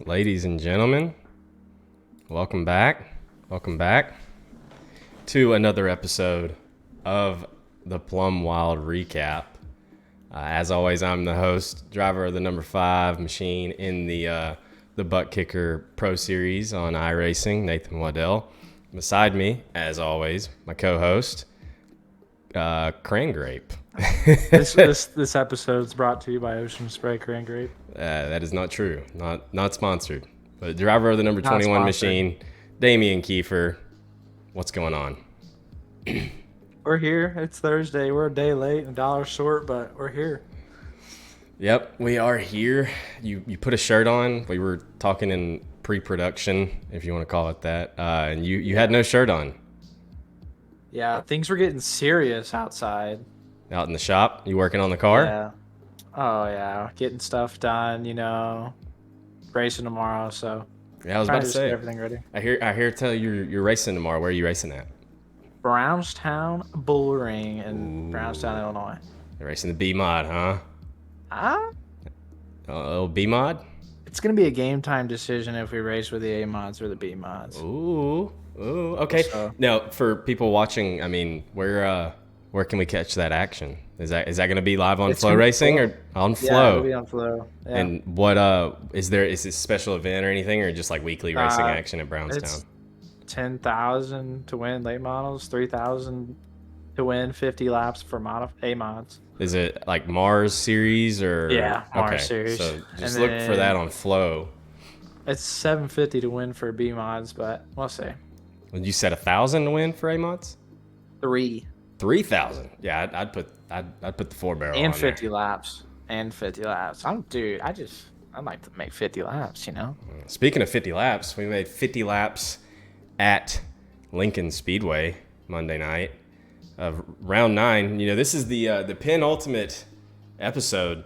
Ladies and gentlemen, welcome back. Welcome back to another episode of the Plum Wild Recap. As always, I'm the host, driver of the number 5 machine in the Butt Kicker Pro Series on iRacing, Nathan Waddell. Beside me, as always, my co-host, Cran Grape. This episode's brought to you by Ocean Spray Cran Grape. That is not true. Not sponsored. But driver of the number Not 21 sponsored. machine, Damian Kiefer. What's going on? We're here. It's Thursday. We're a day late and a dollar short, but we're here. Yep, we are here. You put a shirt on. We were talking in pre-production, if you want to call it that, and you had no shirt on. Yeah, things were getting serious outside. Out in the shop, you working on the car? Yeah. Oh yeah, getting stuff done. Racing tomorrow, so Yeah, I was trying about to just get say. everything ready. I hear tell you're racing tomorrow. Where are you racing at? Brownstown Bull Ring in Brownstown, Illinois. You're racing the B mod, huh? Ah, Oh, B mod. it's gonna be a game time decision if we race with the A mods or the B mods. Ooh, okay. So- Now, for people watching, I mean, where can we catch that action? Is that going to be live on It's Flow gonna be Racing Flow. or on Yeah, Flow? it'll be on Flow. Yeah. And what is this a special event or anything, or just like weekly racing action at Brownstown? It's 10,000 to win late models, 3,000 to win 50 laps for A mods. Is it like Mars series or Yeah, Mars okay, series. So just And look for then- that on Flow. It's 750 to win for B mods, but we'll see. Would you set 1,000 to win for A mods? 3,000. Yeah, I'd put the 4-barrel And on 50 laps. And 50 laps. I'd like to make 50 laps, there. Speaking of 50 laps, we made 50 laps at Lincoln Speedway Monday night of round 9. This is the penultimate episode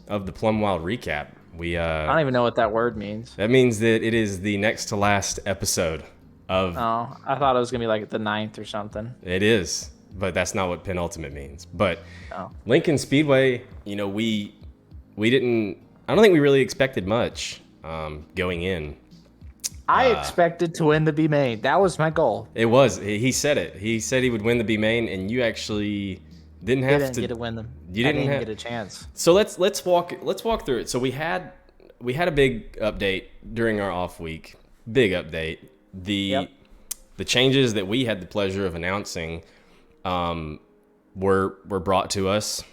of the Plum Wild Recap. I don't even know what that word means. That means that it is the next to last episode of. Oh, I thought it was going to be like the 9th or something. It is, but that's not what penultimate means. But Oh. Lincoln Speedway, we didn't. I don't think we really expected much going in. I expected to win the B main. That was my goal. It was. He said it. He said he would win the B main, and you actually didn't have Didn't to get to win them. You I didn't didn't have- get a chance. So let's walk through it. So we had a big update during our off week. Big update. The changes that we had the pleasure of announcing were brought to us.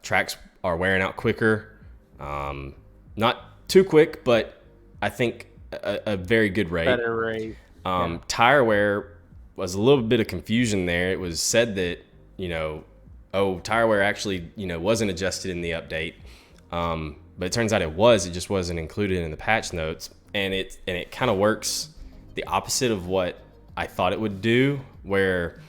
Tracks are wearing out quicker. Not too quick, but I think a very good rate. Better rate. Tire wear was a little bit of confusion there. It was said that, tire wear actually, wasn't adjusted in the update. But it turns out it was. It just wasn't included in the patch notes. And it kind of works the opposite of what I thought it would do, where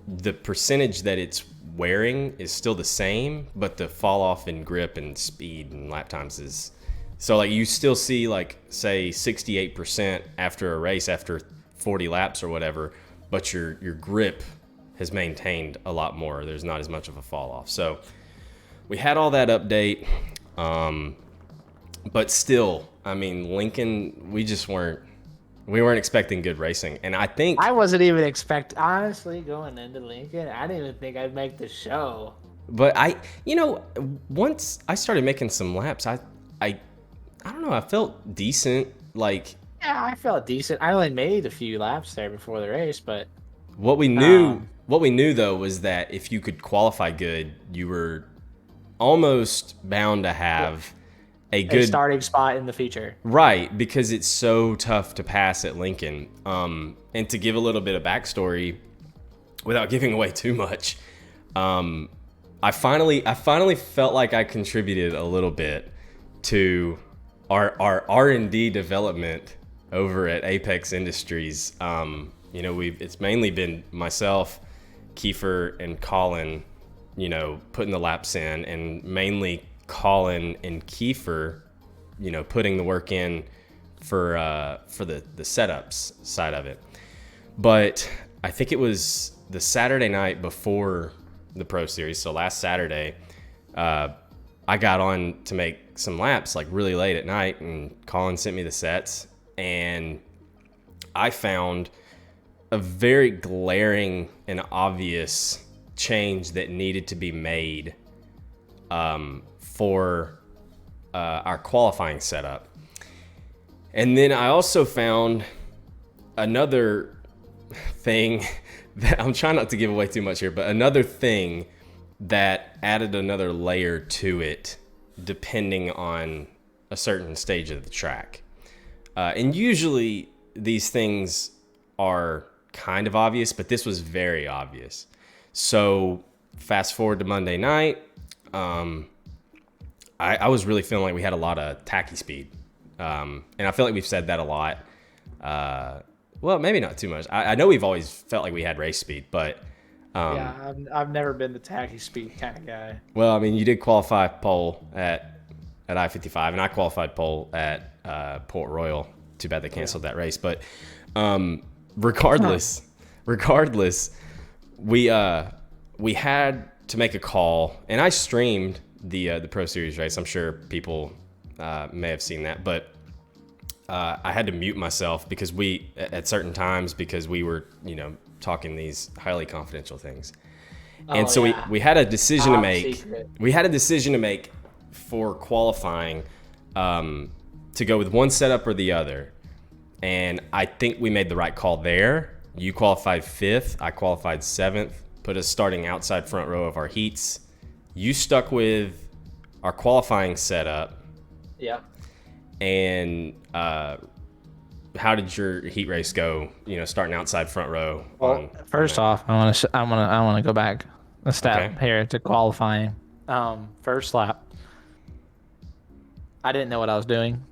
the percentage that it's wearing is still the same, but the fall off in grip and speed and lap times is. So like you still see like say 68% after a race after 40 laps or whatever, but your grip has maintained a lot more. There's not as much of a fall off. So we had all that update, but still, I mean, Lincoln, we weren't expecting good racing, and I think I wasn't even honestly, going into Lincoln, I didn't even think I'd make the show. But once I started making some laps, I don't know, I felt decent. Like Yeah, I felt decent. I only made a few laps there before the race, but what we knew though was that if you could qualify good, you were almost bound to have a a good starting spot in the feature. right, because it's so tough to pass at Lincoln. And to give a little bit of backstory, without giving away too much, I finally felt like I contributed a little bit to our R&D development over at Apex Industries. It's mainly been myself, Kiefer, and Colin, putting the laps in, and mainly Colin and Kiefer, putting the work in for the setups side of it. But I think it was the Saturday night before the Pro Series, so last Saturday, I got on to make some laps like really late at night, and Colin sent me the sets, and I found a very glaring and obvious change that needed to be made for our qualifying setup. And then I also found another thing that I'm trying not to give away too much here, but another thing that added another layer to it depending on a certain stage of the track. And usually these things are kind of obvious, but this was very obvious. So fast forward to Monday night, I was really feeling like we had a lot of tacky speed. And I feel like we've said that a lot. Well, maybe not too much. I know we've always felt like we had race speed, but yeah, I've never been the tacky speed kind of guy. well, I mean, you did qualify pole at I-55, and I qualified pole at Port Royal. Too bad they canceled that race. But regardless, we had to make a call, and I streamed the Pro Series race. I'm sure people may have seen that, but I had to mute myself because at certain times because we were, talking these highly confidential things. And so we had a decision to make. Secret. We had a decision to make for qualifying to go with one setup or the other. And I think we made the right call there. You qualified 5th. I qualified 7th. Put us starting outside front row of our heats. You stuck with our qualifying setup. Yeah. And how did your heat race go? Starting outside front row. Well, first off, I want to go back a step here to qualifying. First lap, I didn't know what I was doing.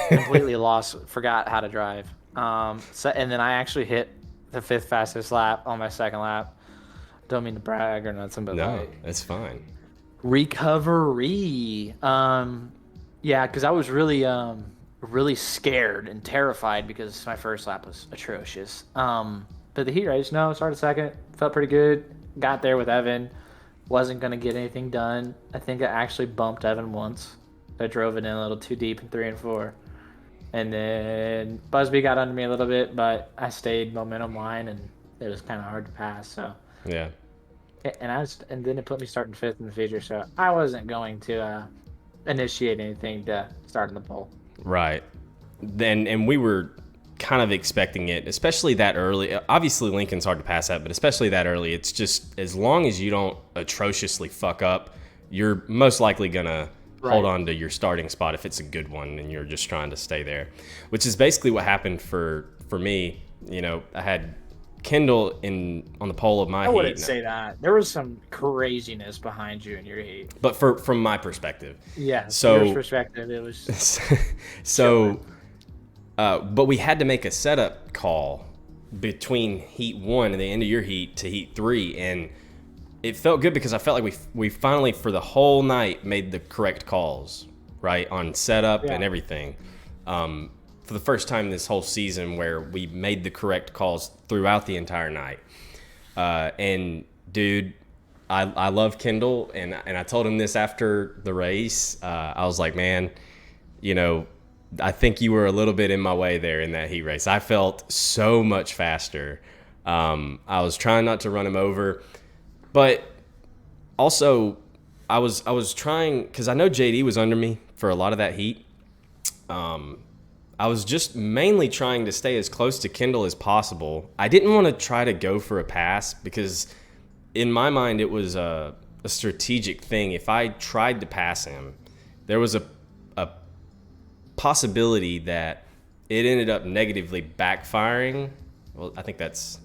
Completely lost, forgot how to drive. And then I actually hit the 5th fastest lap on my 2nd lap. Don't mean to brag or nothing, but no, that's fine. Recovery. Yeah, because I was really scared and terrified because my first lap was atrocious. But the heat race, started 2nd, felt pretty good. Got there with Evan, wasn't gonna get anything done. I think I actually bumped Evan once. I drove it in a little too deep in 3 and 4, and then Busby got under me a little bit, but I stayed momentum line, and it was kind of hard to pass. So yeah, and then it put me starting 5th in the feature, so I wasn't going to initiate anything to start in the pole. Right. And we were kind of expecting it, especially that early. Obviously, Lincoln's hard to pass at, but especially that early, it's just as long as you don't atrociously fuck up, you're most likely going to hold on to your starting spot if it's a good one and you're just trying to stay there, which is basically what happened for me. I had Kendall on the pole of my heat. I wouldn't say that. There was some craziness behind you in your heat. But from my perspective. Yeah, so your perspective, it was... so, but we had to make a setup call between heat 1 and the end of your heat to heat 3, and it felt good because I felt like we finally, for the whole night, made the correct calls, right, on setup and everything. For the first time this whole season where we made the correct calls throughout the entire night. And dude, I love Kendall, and I told him this after the race. I was like, man, I think you were a little bit in my way there in that heat race. I felt so much faster. I was trying not to run him over, but also I was trying, because I know JD was under me for a lot of that heat. I was just mainly trying to stay as close to Kendall as possible. I didn't want to try to go for a pass because in my mind it was a strategic thing. If I tried to pass him, there was a possibility that it ended up negatively backfiring. Well, I think that's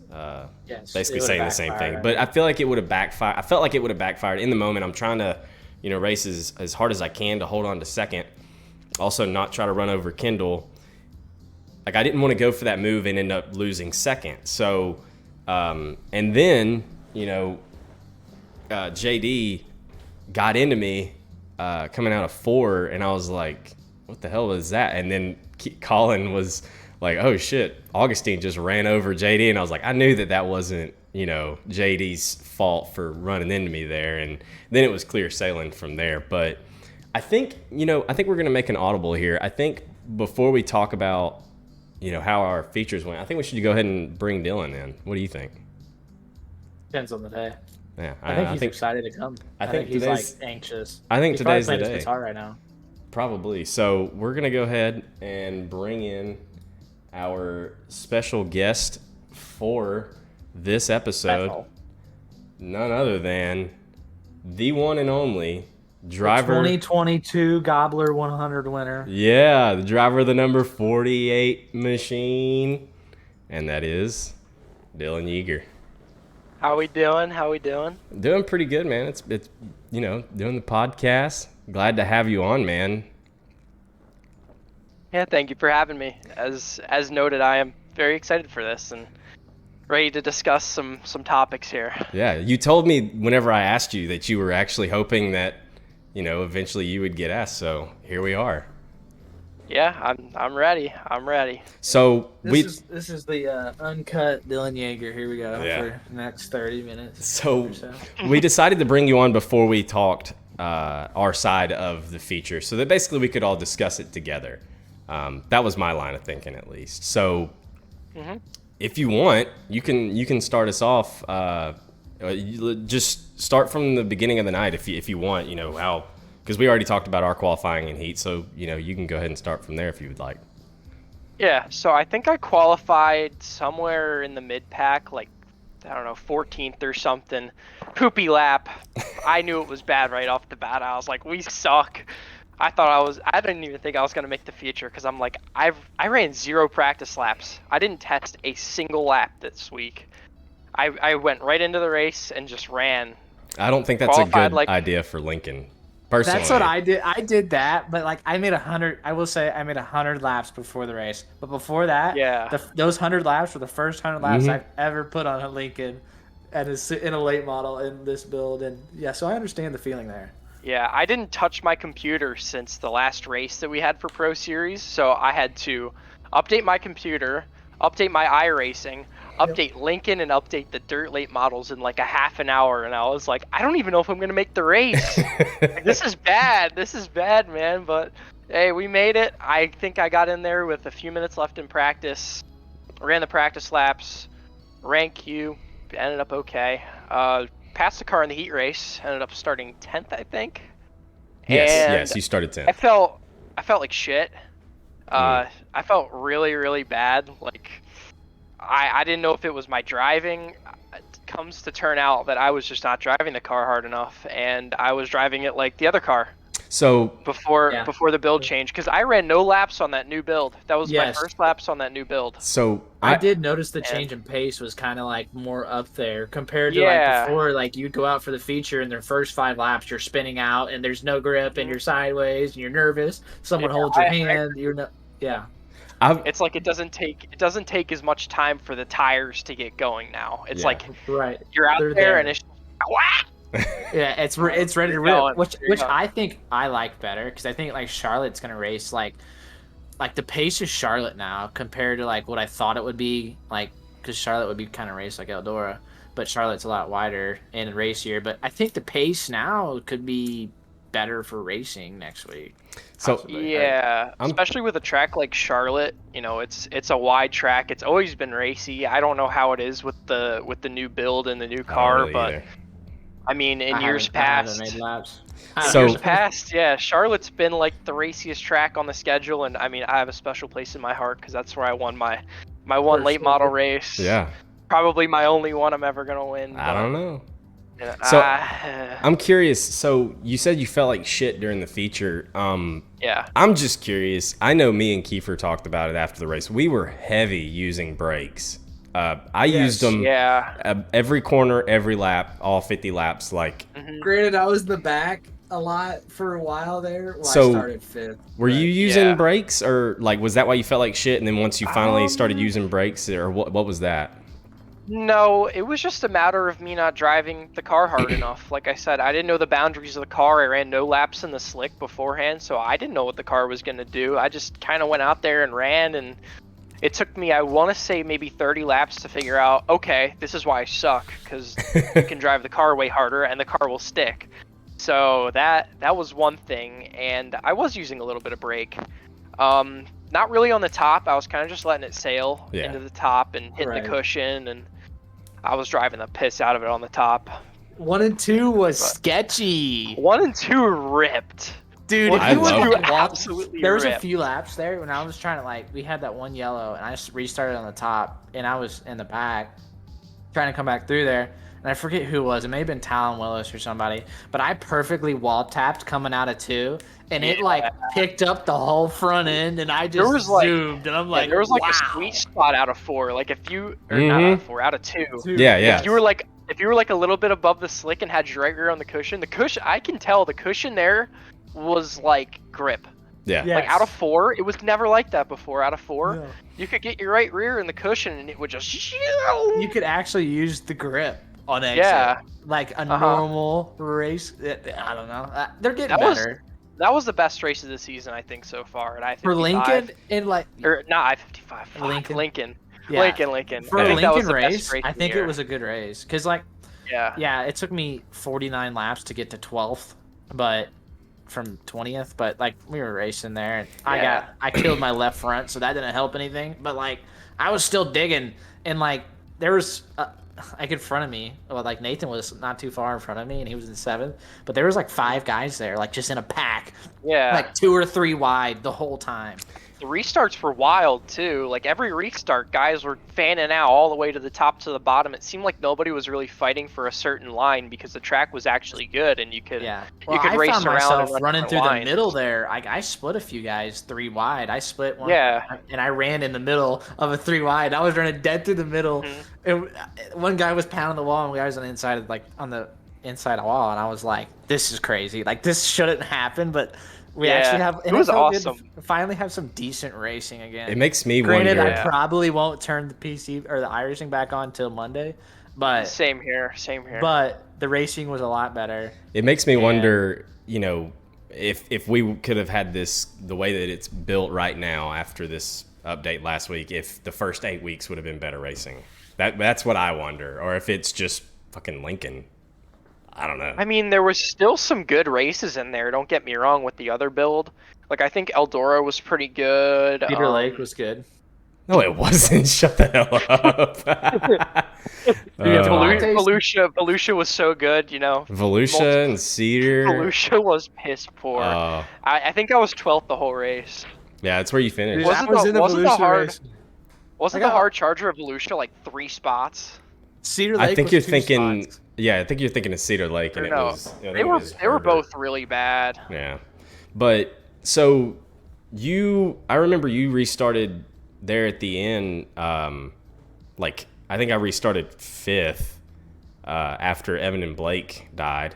basically saying the same thing. But I feel like it would have backfired. I felt like it would have backfired in the moment. I'm trying to, race as hard as I can to hold on to 2nd. Also not try to run over Kendall. Like, I didn't want to go for that move and end up losing 2nd. So, and then, JD got into me coming out of 4, and I was like, what the hell was that? And then Colin was like, oh shit, Augustine just ran over JD. And I was like, I knew that wasn't, JD's fault for running into me there. And then it was clear sailing from there. But I think we're gonna make an audible here. I think before we talk about how our features went, I think we should go ahead and bring Dylan in. What do you think? Depends on the day. Yeah, I think he's excited to come. I think he's like anxious. I think he's today's the probably playing day. his guitar right now. Probably. So we're gonna go ahead and bring in our special guest for this episode. Special. None other than the one and only driver. 2022 Gobbler 100 winner. Yeah, the driver of the number 48 machine, and that is Dylan Yeager. How we doing? Doing pretty good, man. It's doing the podcast. Glad to have you on, man. Yeah, thank you for having me. As noted, I am very excited for this and ready to discuss some topics here. Yeah, you told me whenever I asked you that you were actually hoping that eventually you would get asked. So here we are. Yeah, I'm ready. So this is the uncut Dylan Yeager. Here we go for the next 30 minutes. So we decided to bring you on before we talked our side of the feature, so that basically we could all discuss it together. That was my line of thinking, at least. So if you want, you can start us off. Just start from the beginning of the night if you want. How. Because we already talked about our qualifying and heat, so you can go ahead and start from there if you would like. Yeah, so I think I qualified somewhere in the mid-pack, like, I don't know, 14th or something. Poopy lap. I knew it was bad right off the bat. I was like, we suck. I didn't even think I was going to make the feature because I'm like, I ran 0 practice laps. I didn't test a single lap this week. I went right into the race and just ran. I don't think that's a good idea for Lincoln. Personally. That's what I did. I did that, but I made 100. I will say I made 100 laps before the race. But before that, those 100 laps were the first 100 laps I've ever put on a Lincoln, and in a late model in this build. And so I understand the feeling there. Yeah, I didn't touch my computer since the last race that we had for Pro Series, so I had to update my computer, update my iRacing, update Lincoln, and update the dirt late models in like a half an hour, and I was like, I don't even know if I'm gonna make the race. This is bad, man. But hey, we made it. I think I got in there with a few minutes left in practice, ran the practice laps, ran Q, ended up okay. Passed the car in the heat race, ended up starting 10th, I think. Yes, you started 10th. I felt like shit. I felt really, really bad. Like, I didn't know if it was my driving. It comes to turn out that I was just not driving the car hard enough, and I was driving it like the other car. So before the build change, because I ran no laps on that new build. That was my first laps on that new build. So I did notice the change in pace was kind of like more up there compared to like before. Like you'd go out for the feature, and their first 5 laps you're spinning out, and there's no grip, and you're sideways, and you're nervous. Someone holds your hand. You're not. Yeah. It's like it doesn't take as much time for the tires to get going now. It's like you're out there and it's yeah, it's ready to rip, which I think I like better because I think like Charlotte's gonna race like the pace of Charlotte now compared to like what I thought it would be, like because Charlotte would be kind of raced like Eldora, but Charlotte's a lot wider and racier. But I think the pace now could be better for racing next week. So especially with a track like Charlotte, it's a wide track. It's always been racy. I don't know how it is with the new build and the new car, but either. I mean, in years past, Charlotte's been like the raciest track on the schedule, and I mean, I have a special place in my heart because that's where I won my one late model race. Yeah, probably my only one I'm ever gonna win. I don't know. So I'm curious. So you said you felt like shit during the feature. Yeah. I'm just curious. I know me and Kiefer talked about it after the race. We were heavy using brakes. I used them every corner, every lap, all 50 laps. Like, Granted, I was the back a lot for a while there. So I started 5th. Were you using brakes, or like was that why you felt like shit? And then once you finally started using brakes, or what was that? No, it was just a matter of me not driving the car hard enough. Like I said, I didn't know the boundaries of the car. I ran no laps in the slick beforehand, so I didn't know what the car was going to do. I just kind of went out there and ran, and it took me, I want to say, maybe 30 laps to figure out, okay, this is why I suck, because you can drive the car way harder, and the car will stick. So that was one thing, and I was using a little bit of brake. Not really on the top. I was kind of just letting it sail into the top and hitting the cushion, and I was driving the piss out of it on the top. 1 and 2 was sketchy. 1 and 2 ripped. Dude, if I you love would it. Absolutely there was a ripped. few laps there when I was trying to we had that one yellow and I just restarted on the top and I was in the back trying to come back through there and I forget who it was. It may have been Talon Willis or somebody, but I perfectly wall tapped coming out of 2 and it picked up the whole front end and I just zoomed and I'm like, there was wow. a sweet spot out of 4. Like if you not out of 4, out of 2. Yeah. If you were like a little bit above the slick and had your right rear on the cushion, I can tell the cushion there was like grip. Yeah. Yes. Like out of 4, it was never like that before. Out of 4, No. you could get your right rear in the cushion and it would just. You could actually use the grip on exit. Yeah. Like a normal race. I don't know. They're getting That better. That was the best race of the season, I think, so far. At I-55. For Lincoln and or not I-55. Lincoln. Yeah. Yeah. Lincoln. For I a think that was Lincoln the best race, I of the think it year. was a good race. Because, yeah, it took me 49 laps to get to 12th, but from 20th. But, we were racing there. And I killed my left front, so that didn't help anything. But, I was still digging. And, there was... in front of me. Well, Nathan was not too far in front of me, and he was in 7th. But there was 5 guys there, just in a pack. Yeah. 2 or 3 wide the whole time. The restarts were wild too. Every restart, guys were fanning out all the way to the top to the bottom. It seemed like nobody was really fighting for a certain line because the track was actually good and you could Well, you could I race found around myself and run running through lines. the middle there. I split a few guys 3 wide. I split one. Yeah. And I ran in the middle of a 3 wide. I was running dead through the middle. And one guy was pounding the wall, and the guy was on the inside of on the inside wall, and I was like, "This is crazy. This shouldn't happen." But we actually have. It was awesome. Finally, have some decent racing again. It makes me Granted, wonder. I probably won't turn the PC or the iRacing back on till Monday, but Same here. But the racing was a lot better. It makes me wonder, if we could have had this the way that it's built right now after this update last week, if the first 8 weeks would have been better racing. That's what I wonder, or if it's just fucking Lincoln. I don't know. I mean, there was still some good races in there. Don't get me wrong with the other build. I think Eldora was pretty good. Cedar Lake was good. No, it wasn't. Shut the hell up. Volusia was so good, Volusia and Cedar. Volusia was piss poor. I think I was 12th the whole race. Yeah, that's where you finished. Wasn't the hard charger of Volusia 3 spots? Cedar Lake. I think was you're 2 thinking. spots. Yeah, I think you're thinking of Cedar Lake, and they were both really bad. Yeah, but so I remember you restarted there at the end. I think I restarted 5th after Evan and Blake died.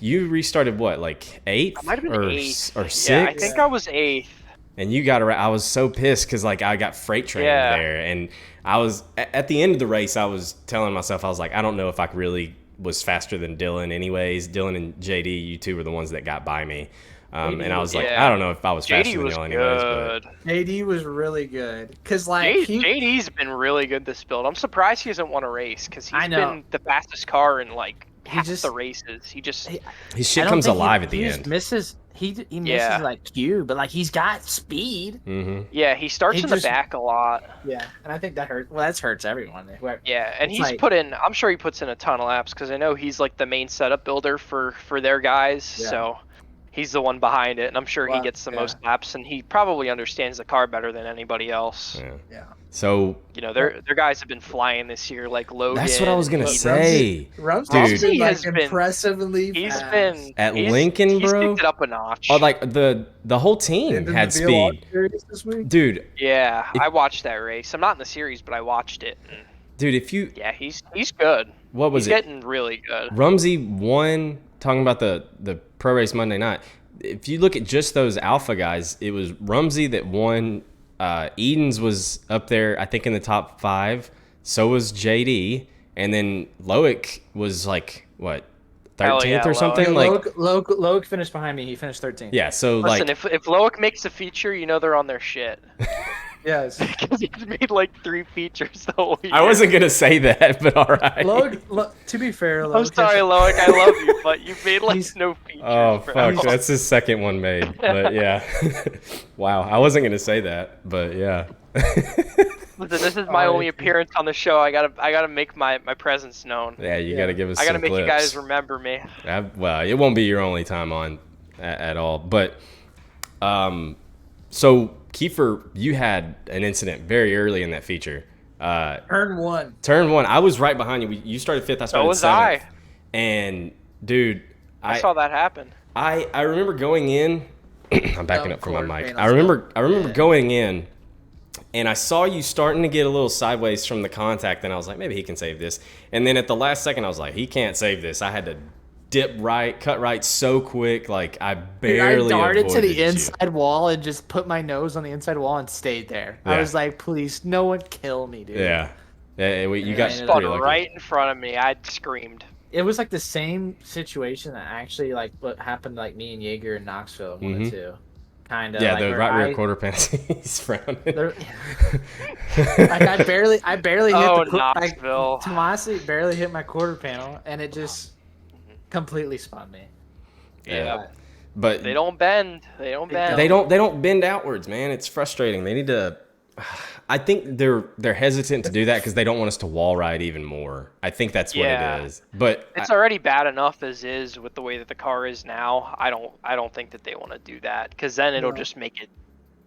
You restarted what, 8th? I might have been or 8th. or 6th? Yeah, I think I was 8th. And you got around. I was so pissed because I got freight trained there, and I was at the end of the race. I was telling myself, I was like, I don't know if I really was faster than Dylan. Anyways, Dylan and JD, you two were the ones that got by me, and I was like, I don't know if I was faster than y'all anyways. Good. But JD was really good because JD's been really good this build. I'm surprised he hasn't won a race because he's been the fastest car in half the races. His shit comes alive at the end. He misses Q, but he's got speed. Mm-hmm. Yeah, he starts in the back a lot. Yeah, and I think that hurts. Well, that hurts everyone. Yeah, and he's I'm sure he puts in a ton of laps because I know he's the main setup builder for their guys. Yeah. So he's the one behind it, and I'm sure he gets the most laps, and he probably understands the car better than anybody else. Yeah. So their guys have been flying this year, Logan. That's what I was gonna say. Rumsey has been impressively. He's been at Lincoln, bro. He's picked it up a notch. Oh, the whole team had speed, dude. Yeah, I watched that race. I'm not in the series, but I watched it. Dude, he's good. What was he's getting really good. Rumsey won. Talking about the pro race Monday night. If you look at just those alpha guys, it was Rumsey that won. Edens was up there, I think, in the top 5. So was JD, and then Loic was 13th or something. Loic finished behind me. He finished 13th. Yeah. So listen, if Loic makes a feature, they're on their shit. Yes. Because he's made like 3 features the whole year. I wasn't gonna say that, but all right. To be fair, I'm sorry, Loic. I love you, but you've made like He's- no features. Oh bro. fuck, that's his second one made. But yeah, wow, I wasn't gonna say that, but yeah. Listen, this is my only appearance on the show. I gotta make my presence known. Yeah, you gotta give us. I gotta some make clips. you guys remember me. Well, it won't be your only time on at all, but so Kiefer, you had an incident very early in that feature. Turn 1. Turn 1, I was right behind you. You started 5th, I started So was 7th. I. And dude, I saw that happen. I remember going in. I'm backing up from my quarter mic. panel I remember stuff. going in, and I saw you starting to get a little sideways from the contact, and I was like, maybe he can save this. And then at the last second, I was like, he can't save this. I had to dip right, cut right so quick, like I barely. I darted to the avoided you. inside wall and just put my nose on the inside wall and stayed there. Yeah. I was like, please, no one kill me, dude. Yeah, you got ended Spun pretty lucky. right in front of me. I screamed. It was like the same situation that actually like what happened to like me and Yeager in Knoxville 1 and 2. Kind of. Yeah, like, the where right rear quarter panel. He's frowning. Like I barely hit Oh, the Knoxville. Tomasi barely hit my quarter panel and it just completely spun me. Yeah. But They don't bend. They don't bend. They don't bend outwards, man. It's frustrating. They need to. I think they're hesitant to do that because they don't want us to wall ride even more. I think that's what Yeah. it is. But It's already bad enough as is with the way that the car is now. I don't think that they want to do that because then it'll just make it.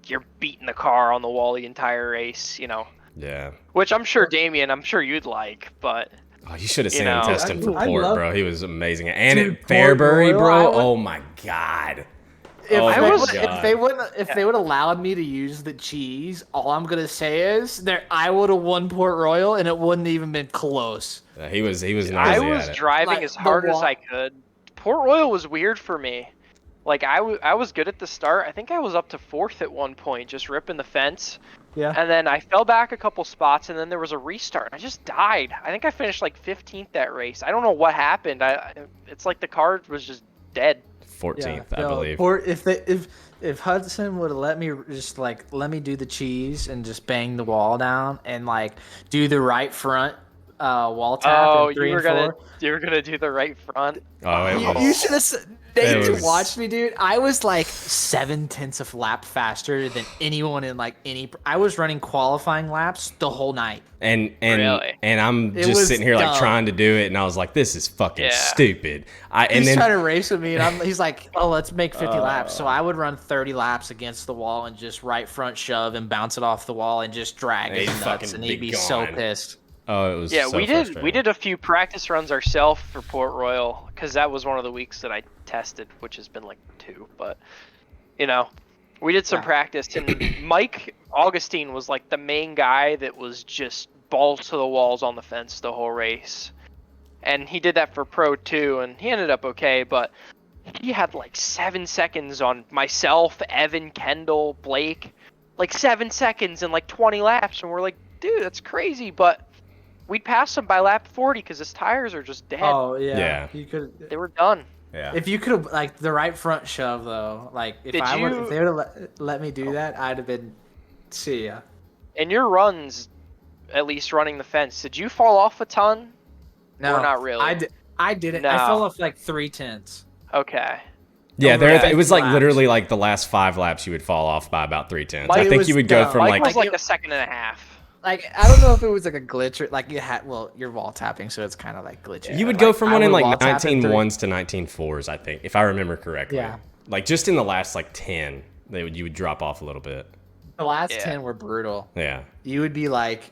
You're beating the car on the wall the entire race, yeah. Which I'm sure Damien, I'm sure you'd like, but Oh, you should have seen You him know. test him for I Port, love- bro. He was amazing. And Dude, at Fairbury, Port bro. Royal, I would- Oh my god. If, Oh I my was, God. if they would allowed me to use the cheese, all I'm gonna say is that I would have won Port Royal and it wouldn't even been close. He was nosy I at was it. driving Like, as the hard as wall- I could. Port Royal was weird for me. Like I was good at the start. I think I was up to 4th at one point, just ripping the fence. Yeah. And then I fell back a couple spots, and then there was a restart. I just died. I think I finished like 15th that race. I don't know what happened. It's like the car was just dead. 14th, I believe. Or if Hudson would have let me do the cheese and just bang the wall down and like do the right front wall tap Oh, in 3 you were and 4. gonna do the right front. Oh, it was. You should have. It Nate was- watched me, dude. I was like 7/10 of lap faster than anyone in like any. I was running qualifying laps the whole night. And Really? and I'm It just was sitting here like dumb. trying to do it, and I was like, "This is fucking Yeah. stupid." And He's then trying to race with me, and he's like, "Oh, let's make 50 laps." So I would run 30 laps against the wall and just right front shove and bounce it off the wall and just drag He'd his nuts, fucking and be he'd be so gone. pissed. oh, it was Yeah, so we frustrating. did a few practice runs ourselves for Port Royal because that was one of the weeks that I tested, which has been like 2. But we did some Yeah. practice, and Mike Augustine was like the main guy that was just balls to the walls on the fence the whole race, and he did that for Pro too, and he ended up okay, but he had like 7 seconds on myself, Evan, Kendall, Blake, like 7 seconds and like 20 laps, and we're like, dude, that's crazy, but we'd pass him by lap 40 because his tires are just dead. Oh yeah, Yeah. You could. They were done. Yeah. If you could have like the right front shove though, like if Did they would you- have let me do that, I'd have been. See ya. In your runs, at least running the fence, did you fall off a ton? No, Or not really? I did it. No. I fell off like 3/10. Okay. Yeah, over it 50 was like laps. literally like the last 5 laps you would fall off by about 3/10. Mike, I it think was you would go dumb. from Mike like was like it- a second and a half. Like I don't know if it was like a glitch or like you had. Well, you're wall tapping, so it's kind of like glitchy. you would But, go like, from I running would wall like tap in 19.1s to 19.4s, I think, if I remember correctly. Yeah. Like just in the last like 10, you would drop off a little bit. The last Yeah. 10 were brutal. Yeah. You would be like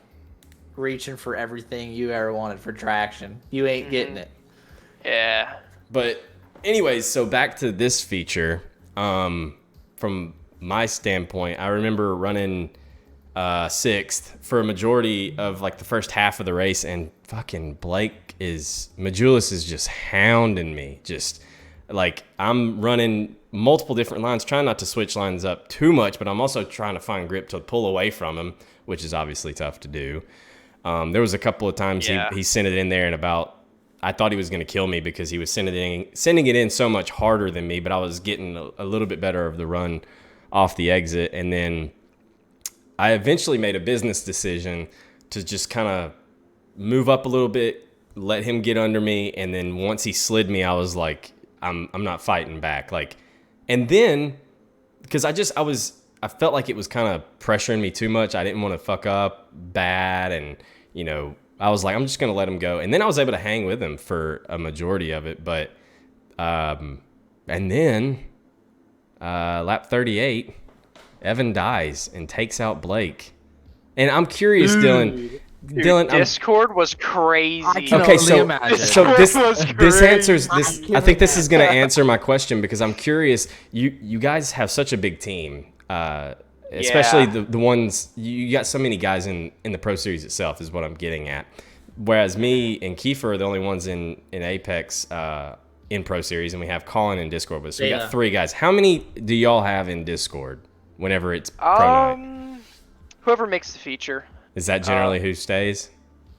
reaching for everything you ever wanted for traction. You ain't getting it. Yeah. But anyways, so back to this feature. From my standpoint, I remember running 6th for a majority of like the first half of the race, and fucking Majulis is just hounding me. Just like I'm running multiple different lines, trying not to switch lines up too much, but I'm also trying to find grip to pull away from him, which is obviously tough to do. There was a couple of times Yeah. he sent it in there, and I thought he was going to kill me because he was sending it in so much harder than me, but I was getting a little bit better of the run off the exit. And then I eventually made a business decision to just kind of move up a little bit, let him get under me, and then once he slid me, I was like, I'm not fighting back. Like, and then because I felt like it was kind of pressuring me too much. I didn't want to fuck up bad, and I was like, I'm just gonna let him go. And then I was able to hang with him for a majority of it, but and then lap 38, Evan dies and takes out Blake. And I'm curious, Dylan. Dude, Dylan, Discord was crazy. Okay, so this crazy. answers this. I think this is going to answer my question because I'm curious. You guys have such a big team, especially the ones you got so many guys in the Pro Series itself is what I'm getting at. Whereas me and Kiefer are the only ones in Apex in Pro Series, and we have Colin in Discord with us. So we got 3 guys. How many do y'all have in Discord whenever it's Pro Night? Whoever makes the feature. Is that generally who stays?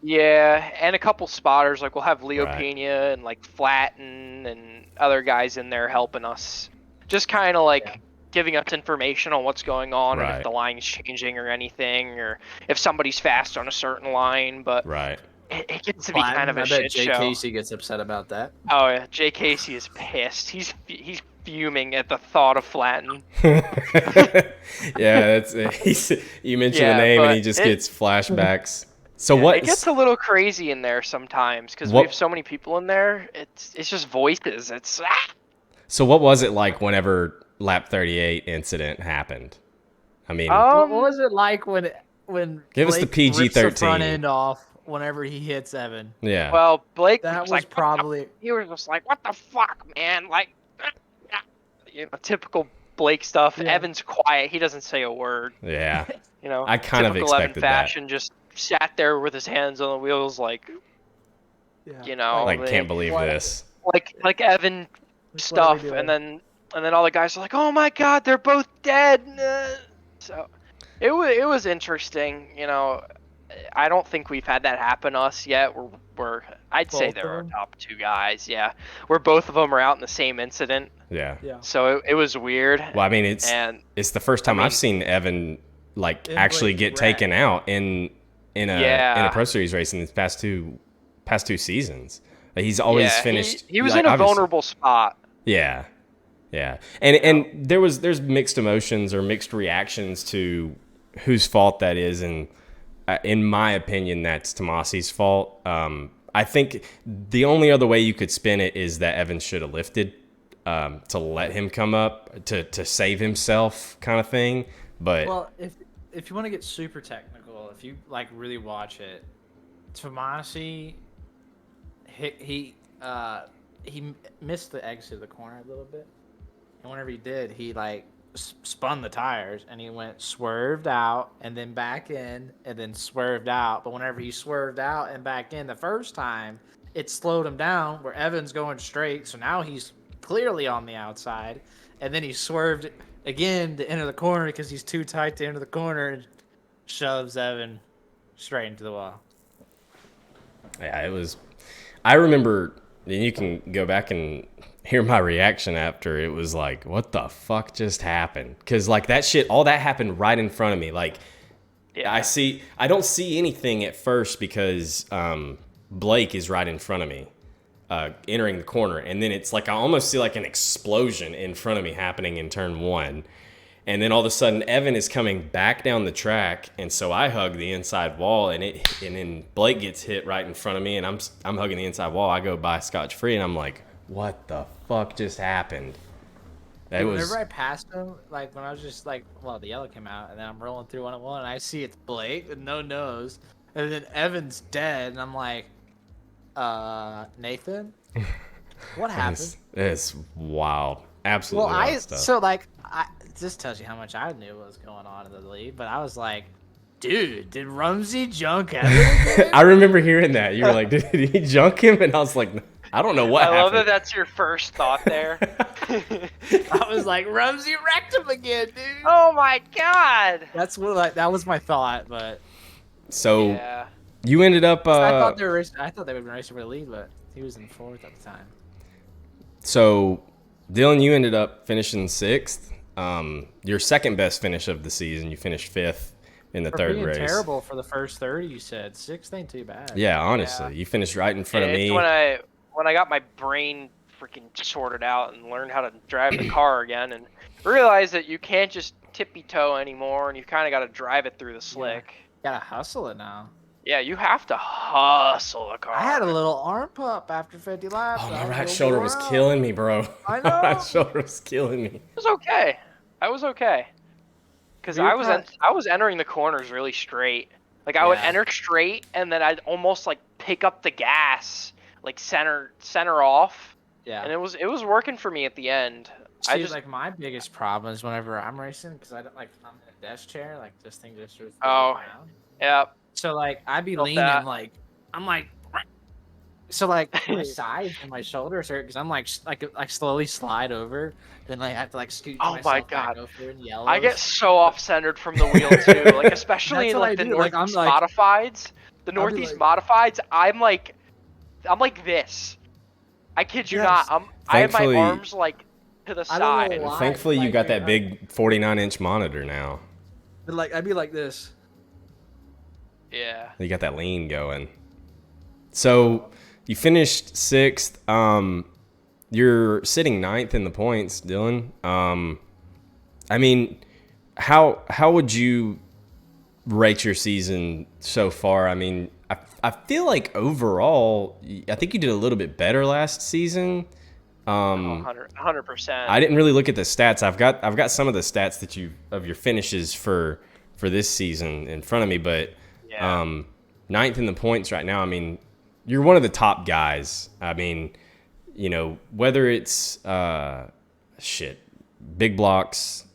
Yeah, and a couple spotters. Like we'll have Leo Right. Pena and like Flatten and other guys in there helping us. Just kind of like giving us information on what's going on and Right. if the line's changing or anything, or if somebody's fast on a certain line. But Right. it gets to be kind of a I shit bet Jay show. Casey gets upset about that. Oh yeah, Jay Casey is pissed. He's fuming at the thought of Flatten. Yeah, you mention the name and he but just gets flashbacks. So It gets a little crazy in there sometimes because we have so many people in there. It's just voices. So what was it like whenever lap 38 incident happened? I mean, What was it like when Give us the Blake rips PG-13. the front end off whenever he hits Evan? yeah. Well, Blake That was like, probably he was just like, what the fuck, man? Like, typical Blake stuff. Yeah. Evan's quiet. He doesn't say a word. Yeah. You know, I kind of typical Evan expected that. fashion, just sat there with his hands on the wheels, like, Like, can't believe this. like Evan stuff, and then all the guys are like, oh my god, they're both dead. So it was interesting. I don't think we've had that happen to us yet. I'd say Both they're of our them? top 2 guys. Yeah, where both of them are out in the same incident. Yeah. So it was weird. Well, I mean, it's the first time I've seen Evan actually get taken out in a Pro Series race in the past two seasons. He's always finished. He was in a vulnerable spot. Yeah, yeah, and there's mixed emotions or mixed reactions to whose fault that is, and in my opinion, that's Tomasi's fault. I think the only other way you could spin it is that Evans should have lifted to let him come up to save himself, kind of thing. But well, if you want to get super technical, if you like really watch it, Tomasi, he missed the exit of the corner a little bit, and whenever he did, he like spun the tires and he went swerved out and then back in and then swerved out. But whenever he swerved out and back in the first time, it slowed him down where Evan's going straight, so now he's clearly on the outside, and then he swerved again to enter the corner because he's too tight to enter the corner and shoves Evan straight into the wall. yeah, it was. I remember, and you can go back and hear my reaction after. It was like, what the fuck just happened? Because like that shit, all that happened right in front of me. Like, I don't see anything at first because Blake is right in front of me, entering the corner, and then it's like I almost see like an explosion in front of me happening in turn 1. And then all of a sudden, Evan is coming back down the track, and so I hug the inside wall, and then Blake gets hit right in front of me, and I'm hugging the inside wall. I go by scotch free, and I'm like, what the fuck just happened? Whenever I passed him, like when I was just like, well, the yellow came out, and then I'm rolling through 101, and I see it's Blake with no nose, and then Evan's dead, and I'm like, Nathan, what happened? It's wild, absolutely. Well, wild stuff. so like, this tells you how much I knew what was going on in the league, but I was like, dude, did Rumsey junk Evan? I remember hearing that. You were like, did he junk him? And I was like, I don't know what happened. I love that that's your first thought there. I was like, Rumsey wrecked him again, dude. Oh my god. That's what that was my thought, but so Yeah. you ended up. I thought they would be racing for the lead, but he was in 4th at the time. So, Dylan, you ended up finishing 6th. Your second best finish of the season. You finished 5th in the For third being race. terrible for the first 30, you said 6th ain't too bad. Yeah, honestly, you finished right in front of It's me. when I got my brain freaking sorted out and learned how to drive the car again and realized that you can't just tippy toe anymore and you kind of got to drive it through the slick. Gotta hustle it now. Yeah, you have to hustle a car. I had a little arm pup after 50 laps. Oh, I my was a right little shoulder wore was out. killing me, bro. I My right know. shoulder was killing me. It was okay. I was okay. Because We were I was entering the corners really straight. Like I would Yeah. enter straight and then I'd almost like pick up the gas, like center off. Yeah. And it was working for me at the end. See, like my biggest problem is whenever I'm racing, because I don't like I'm in a desk chair, like this thing just sort of Oh, around. yeah. So like I'd be Felt leaning that. like I'm like so like my sides and my shoulders hurt because I'm like slowly slide over, then like I have to like scoot Oh myself my back God. over in yellows. I get so off centered from the wheel too. Like especially That's in what like I the do. Like, I'm Northeast like- modifieds. The I'll be Northeast like- modifieds, I'm like this. I kid you Yes. not. I have my Thankfully- arms like to the I don't know side. why. Thankfully, you Like, got dude, that big 49-inch monitor now. But like I'd be like this. Yeah. You got that lean going. So you finished 6th. You're sitting 9th in the points, Dylan. I mean, how would you rate your season so far? I mean, I feel like overall, I think you did a little bit better last season. 100%. I didn't really look at the stats. I've got some of the stats that of your finishes for this season in front of me, but Yeah. 9th in the points right now. I mean, you're one of the top guys. I mean, you know, whether it's big blocks,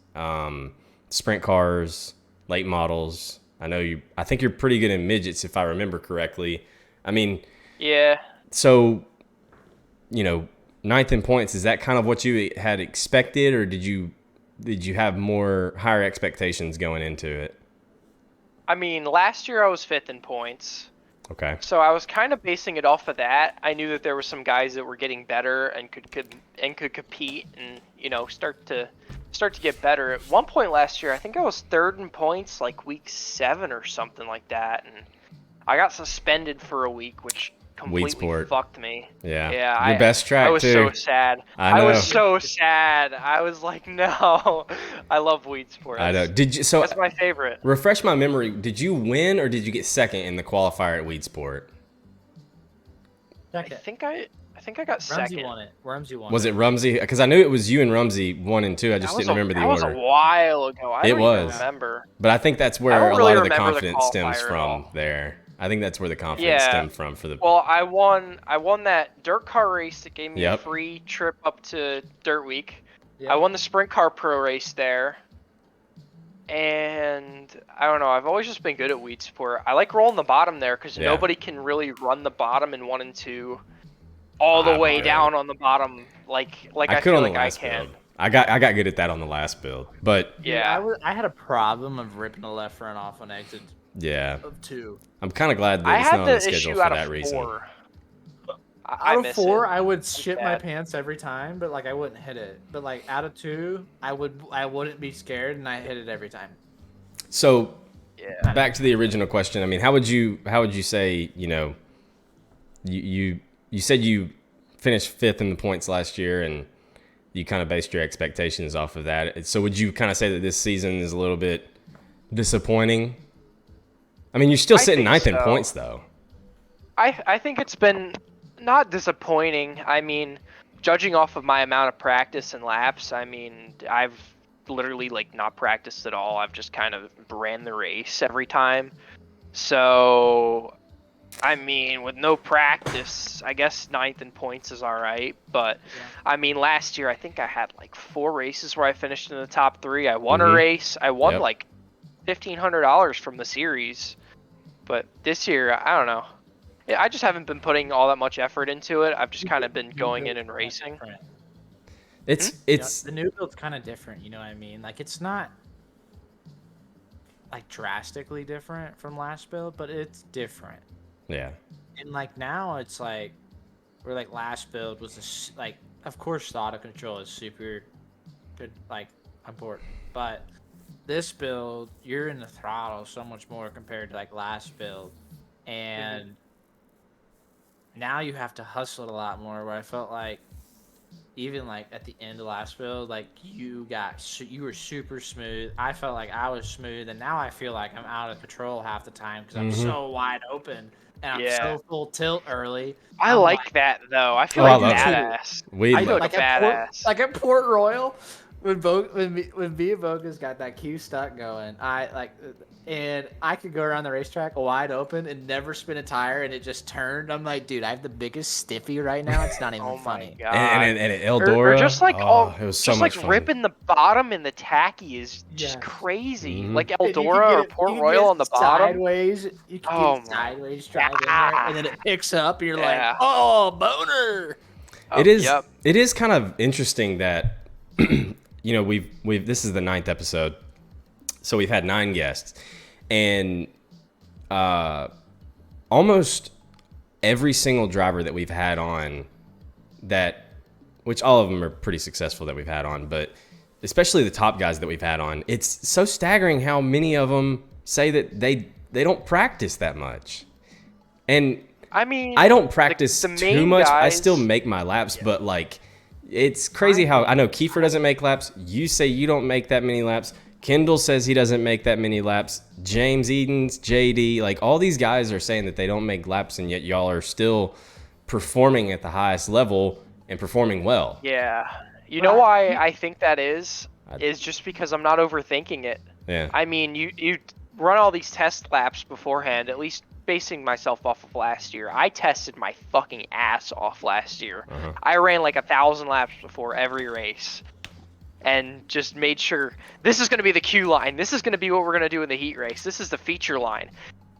sprint cars, late models. I think you're pretty good in midgets if I remember correctly. I mean, Yeah. so, you know, 9th in points, is that kind of what you had expected, or did you have higher expectations going into it? I mean, last year I was 5th in points. Okay. So I was kind of basing it off of that. I knew that there were some guys that were getting better and could compete and, you know, start to get better. At one point last year, I think I was 3rd in points like week 7 or something like that, and I got suspended for a week, which completely Sport. fucked me. Yeah. Yeah. Your best track, I was too. so sad. I know. was so sad. I was like, no. I love Weed Sport. I know. That's my favorite. Refresh my memory. Did you win or did you get 2nd in the qualifier at Weed Sport? I think I got Rumsey 2nd. won it. Rumsey won Was it Rumsey? Because I knew it was you and Rumsey 1 and 2. I just didn't remember the That was order. a while ago. I don't even was. remember. But I think that's where I a don't lot really of the remember the confidence stems qualifier at from all. there. I think that's where the confidence stemmed from for the. Well, I won that dirt car race that gave me Yep. a free trip up to Dirt Week. Yeah. I won the sprint car pro race there. And I don't know, I've always just been good at Weed Sport. I like rolling the bottom there because Yeah. nobody can really run the bottom in 1 and 2 all the way good. down on the bottom like I could feel on like the I last can. build. I got good at that on the last build, but Yeah. I had a problem of ripping a left front off on exit yeah, of 2. I'm kind of glad I that it's had not on the the schedule issue for out that of reason. 4. I Out of miss 4, it. I would shit my bad. pants every time, but like I wouldn't hit it. But like out of 2, I wouldn't be scared, and I hit it every time. So Yeah. back to the original question. I mean, how would you say, you know, you said you finished 5th in the points last year and you kind of based your expectations off of that. So would you kind of say that this season is a little bit disappointing? I mean, you're still sitting think 9th in so. points though. I think it's been not disappointing. I mean, judging off of my amount of practice and laps, I mean, I've literally like not practiced at all. I've just kind of ran the race every time. So, I mean, with no practice, I guess 9th in points is all right. But I mean, last year I think I had like 4 races where I finished in the top 3. I won a race. I won Yep. like $1,500 from the series. But this year, I don't know. Yeah, I just haven't been putting all that much effort into it. I've just kind of been going in and racing. It's The new build's kind of different, you know what I mean? Like it's not like drastically different from last build, but it's different. yeah. And like now it's like where like last build was like of course the auto control is super good, like important, but this build, you're in the throttle so much more compared to like last build, and now you have to hustle it a lot more. Where I felt like even like at the end of last build, like you were super smooth. I felt like I was smooth, and now I feel like I'm out of control half the time because I'm so wide open and I'm so full tilt early. I I'm like that though. I feel Oh, I like love it. badass. We I feel love like like a badass. Like at Port Royal, when me and Boga's got that Q stuck going, and I could go around the racetrack wide open and never spin a tire, and it just turned. I'm like, dude, I have the biggest stiffy right now. It's not even Oh funny. my god. and at Or Eldora, just like it was so just much like fun. ripping the bottom in the tacky is just Yeah. crazy. Mhm. Like And you can Eldora get or it, Port you can Royal get on the it bottom. sideways. You can Oh get it my sideways, drive in there, and then it picks up. And you're like, Yeah. oh, boner. It is. Yep. It is kind of interesting that we've this is the 9th episode, so we've had 9 guests, and almost every single driver that we've had on, which all of them are pretty successful that we've had on, but especially the top guys that we've had on, it's so staggering how many of them say that they don't practice that much, and I mean, I don't practice the too main much. I guys- still make my laps, but like, it's crazy how I know Kiefer doesn't make laps. You say you don't make that many laps. Kendall says he doesn't make that many laps. James Edens, JD, like all these guys are saying that they don't make laps, and yet y'all are still performing at the highest level and performing well. Yeah. You know why I think that is just because I'm not overthinking it. Yeah. I mean, you run all these test laps beforehand, at least basing myself off of last year. I tested my fucking ass off last year. I ran like 1,000 laps before every race and just made sure this is going to be the Q line. This is going to be what we're going to do in the heat race. This is the feature line.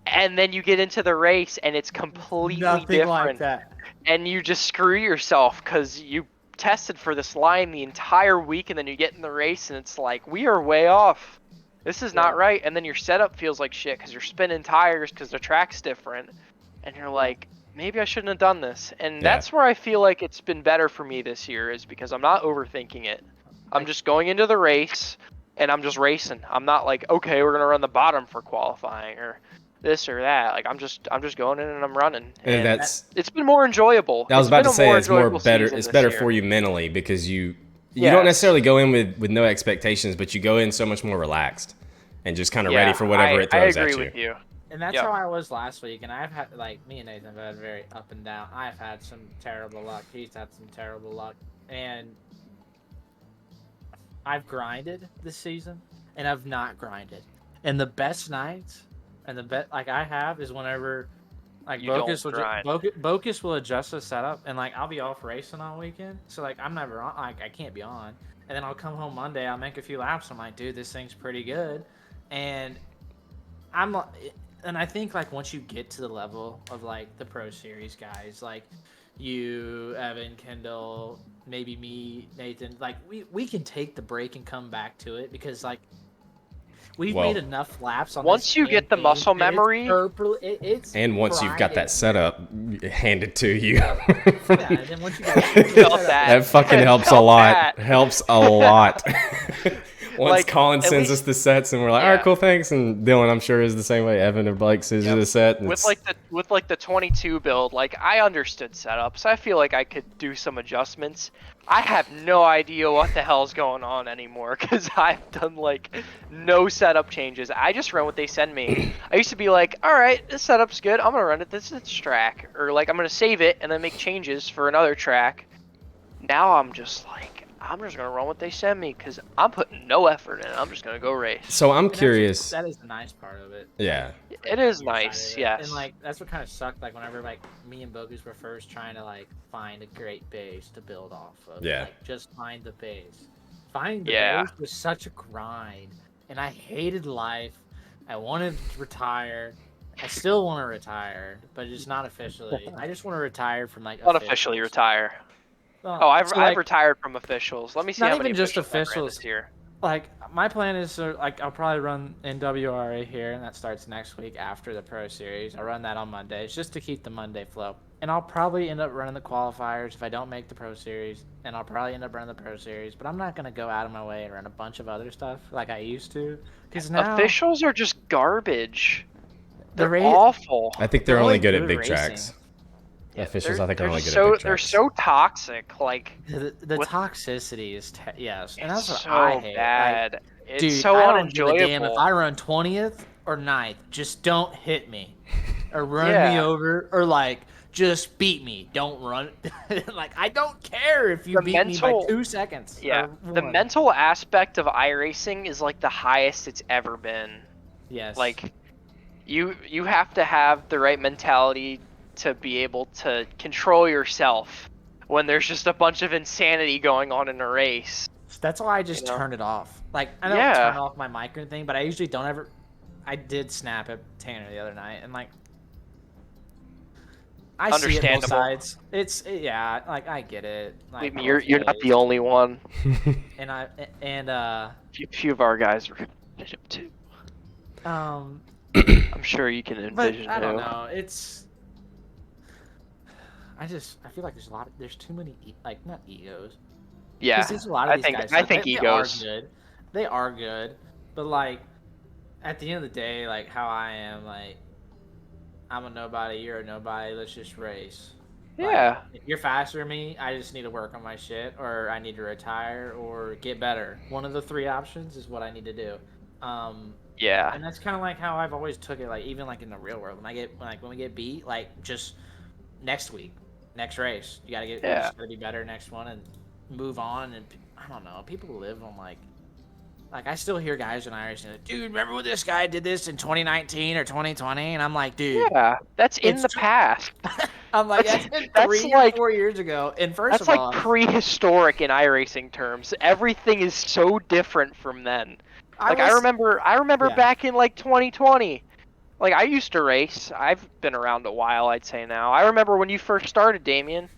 And then you get into the race and it's completely Nothing different. like that. And you just screw yourself because you tested for this line the entire week, and then you get in the race and it's like, we are way off. This is not right. And then your setup feels like shit because you're spinning tires because the track's different. And you're like, maybe I shouldn't have done this. And that's where I feel like it's been better for me this year, is because I'm not overthinking it. I'm just going into the race and I'm just racing. I'm not like, okay, we're going to run the bottom for qualifying or this or that. Like I'm just going in and I'm running. And it's been more enjoyable. I was about to say it's more enjoyable better. season It's this better year. for you mentally because you don't necessarily go in with no expectations, but you go in so much more relaxed and just kind of ready for whatever it throws at you. I agree with you. And that's how I was last week. And I've had, like, me and Nathan have had very up and down. I've had some terrible luck. He's had some terrible luck. And I've grinded this season, and I've not grinded. And the best nights, and the bet like I have, is whenever, like, Bocus will adjust the setup, and like I'll be off racing all weekend. So like I'm never on. Like I can't be on. And then I'll come home Monday. I'll make a few laps. I'm like, dude, this thing's pretty good. And I think like once you get to the level of like the Pro Series guys, like you, Evan, Kendall, maybe me, Nathan, like we can take the break and come back to it because like we've made enough laps on once this you get the campaign muscle that memory, it's and once you've got that setup handed to you, and then once you that fucking helps a lot. Helps a lot. Once Like, Colin at sends us least- the sets and we're like, all right, cool, thanks. And Dylan, I'm sure, is the same way. Evan or Blake sends you the set. and with it's- like the 22 build, like I understood setups. I feel like I could do some adjustments. I have no idea what the hell's going on anymore because I've done like no setup changes. I just run what they send me. I used to be like, all right, this setup's good. I'm gonna run it this track, or like I'm gonna save it and then make changes for another track. Now I'm just like, I'm just gonna run what they send me because I'm putting no effort in. I'm just gonna go race. So I'm curious. That is the nice part of it. Yeah. It is nice, yes. And like that's what kind of sucked. Like whenever like me and Bogus were first trying to like find a great base to build off of. Yeah. Like just find the base. Finding the base was such a grind, and I hated life. I wanted to retire. I still want to retire, but it's not officially. I just want to retire from like. Not officially retire. Well, Oh, I've so, like, retired from officials. Let me see not how many even just I've ran officials. this year. Like my plan is to, like I'll probably run NWRA here, and that starts next week after the Pro Series. I run that on Mondays just to keep the Monday flow. and I'll probably end up running the qualifiers if I don't make the Pro Series, and I'll probably end up running the Pro Series. But I'm not gonna go out of my way and run a bunch of other stuff like I used to, because now Officials are just garbage. the They're awful. I think they're only good at big racing. tracks. Officials, I think, are They're only just good at big They're tracks. so toxic. Like The What- toxicity is yes, and that's it's what so I hate. Like, bad. It's dude, so I don't give a unenjoyable. damn if I run 20th or 9th. Just don't hit me, or run me Yeah. over, or like just beat me. Don't run. Like I don't care if you The beat me by mental- 2 seconds. Yeah, or the 1. mental aspect of iRacing is like the highest it's ever been. Yes. Like, you have to have the right mentality to be able to control yourself when there's just a bunch of insanity going on in a race. That's why I just you know? turn it off. Like I don't Yeah. turn off my mic or anything, but I usually don't ever. I did snap at Tanner the other night, and like I see it both Understandable. sides. Yeah, like I get it. Like, Believe me, you're not the only one. And A few of our guys are competitive too. um, I'm sure you can but envision I don't who. know. I feel like there's too many like not egos. Yeah, 'Cause there's a lot of I these think guys. I think they egos. are good. They are good, but like at the end of the day, like how I am, like I'm a nobody, you're a nobody. Let's just race. Like, Yeah, if you're faster than me, I just need to work on my shit, or I need to retire, or get better. One of the 3 options is what I need to do. yeah, And that's kind of like how I've always took it. Like even like in the real world, when we get beat, like just next week, next race, you gotta be better next one and move on. And I don't know, people live on like I still hear guys in iRacing like, dude, remember when this guy did this in 2019 or 2020? And I'm like, dude, yeah. That's in It's the tr- past. I'm like, That's- that's been that's 3 like- or 4 years ago. And first That's of like all, prehistoric in iRacing terms. Everything is so different from then. Like I was- remember Yeah. back in like 2020. Like I used to race. I've been around a while, I'd say now. I remember when you first started, Damien.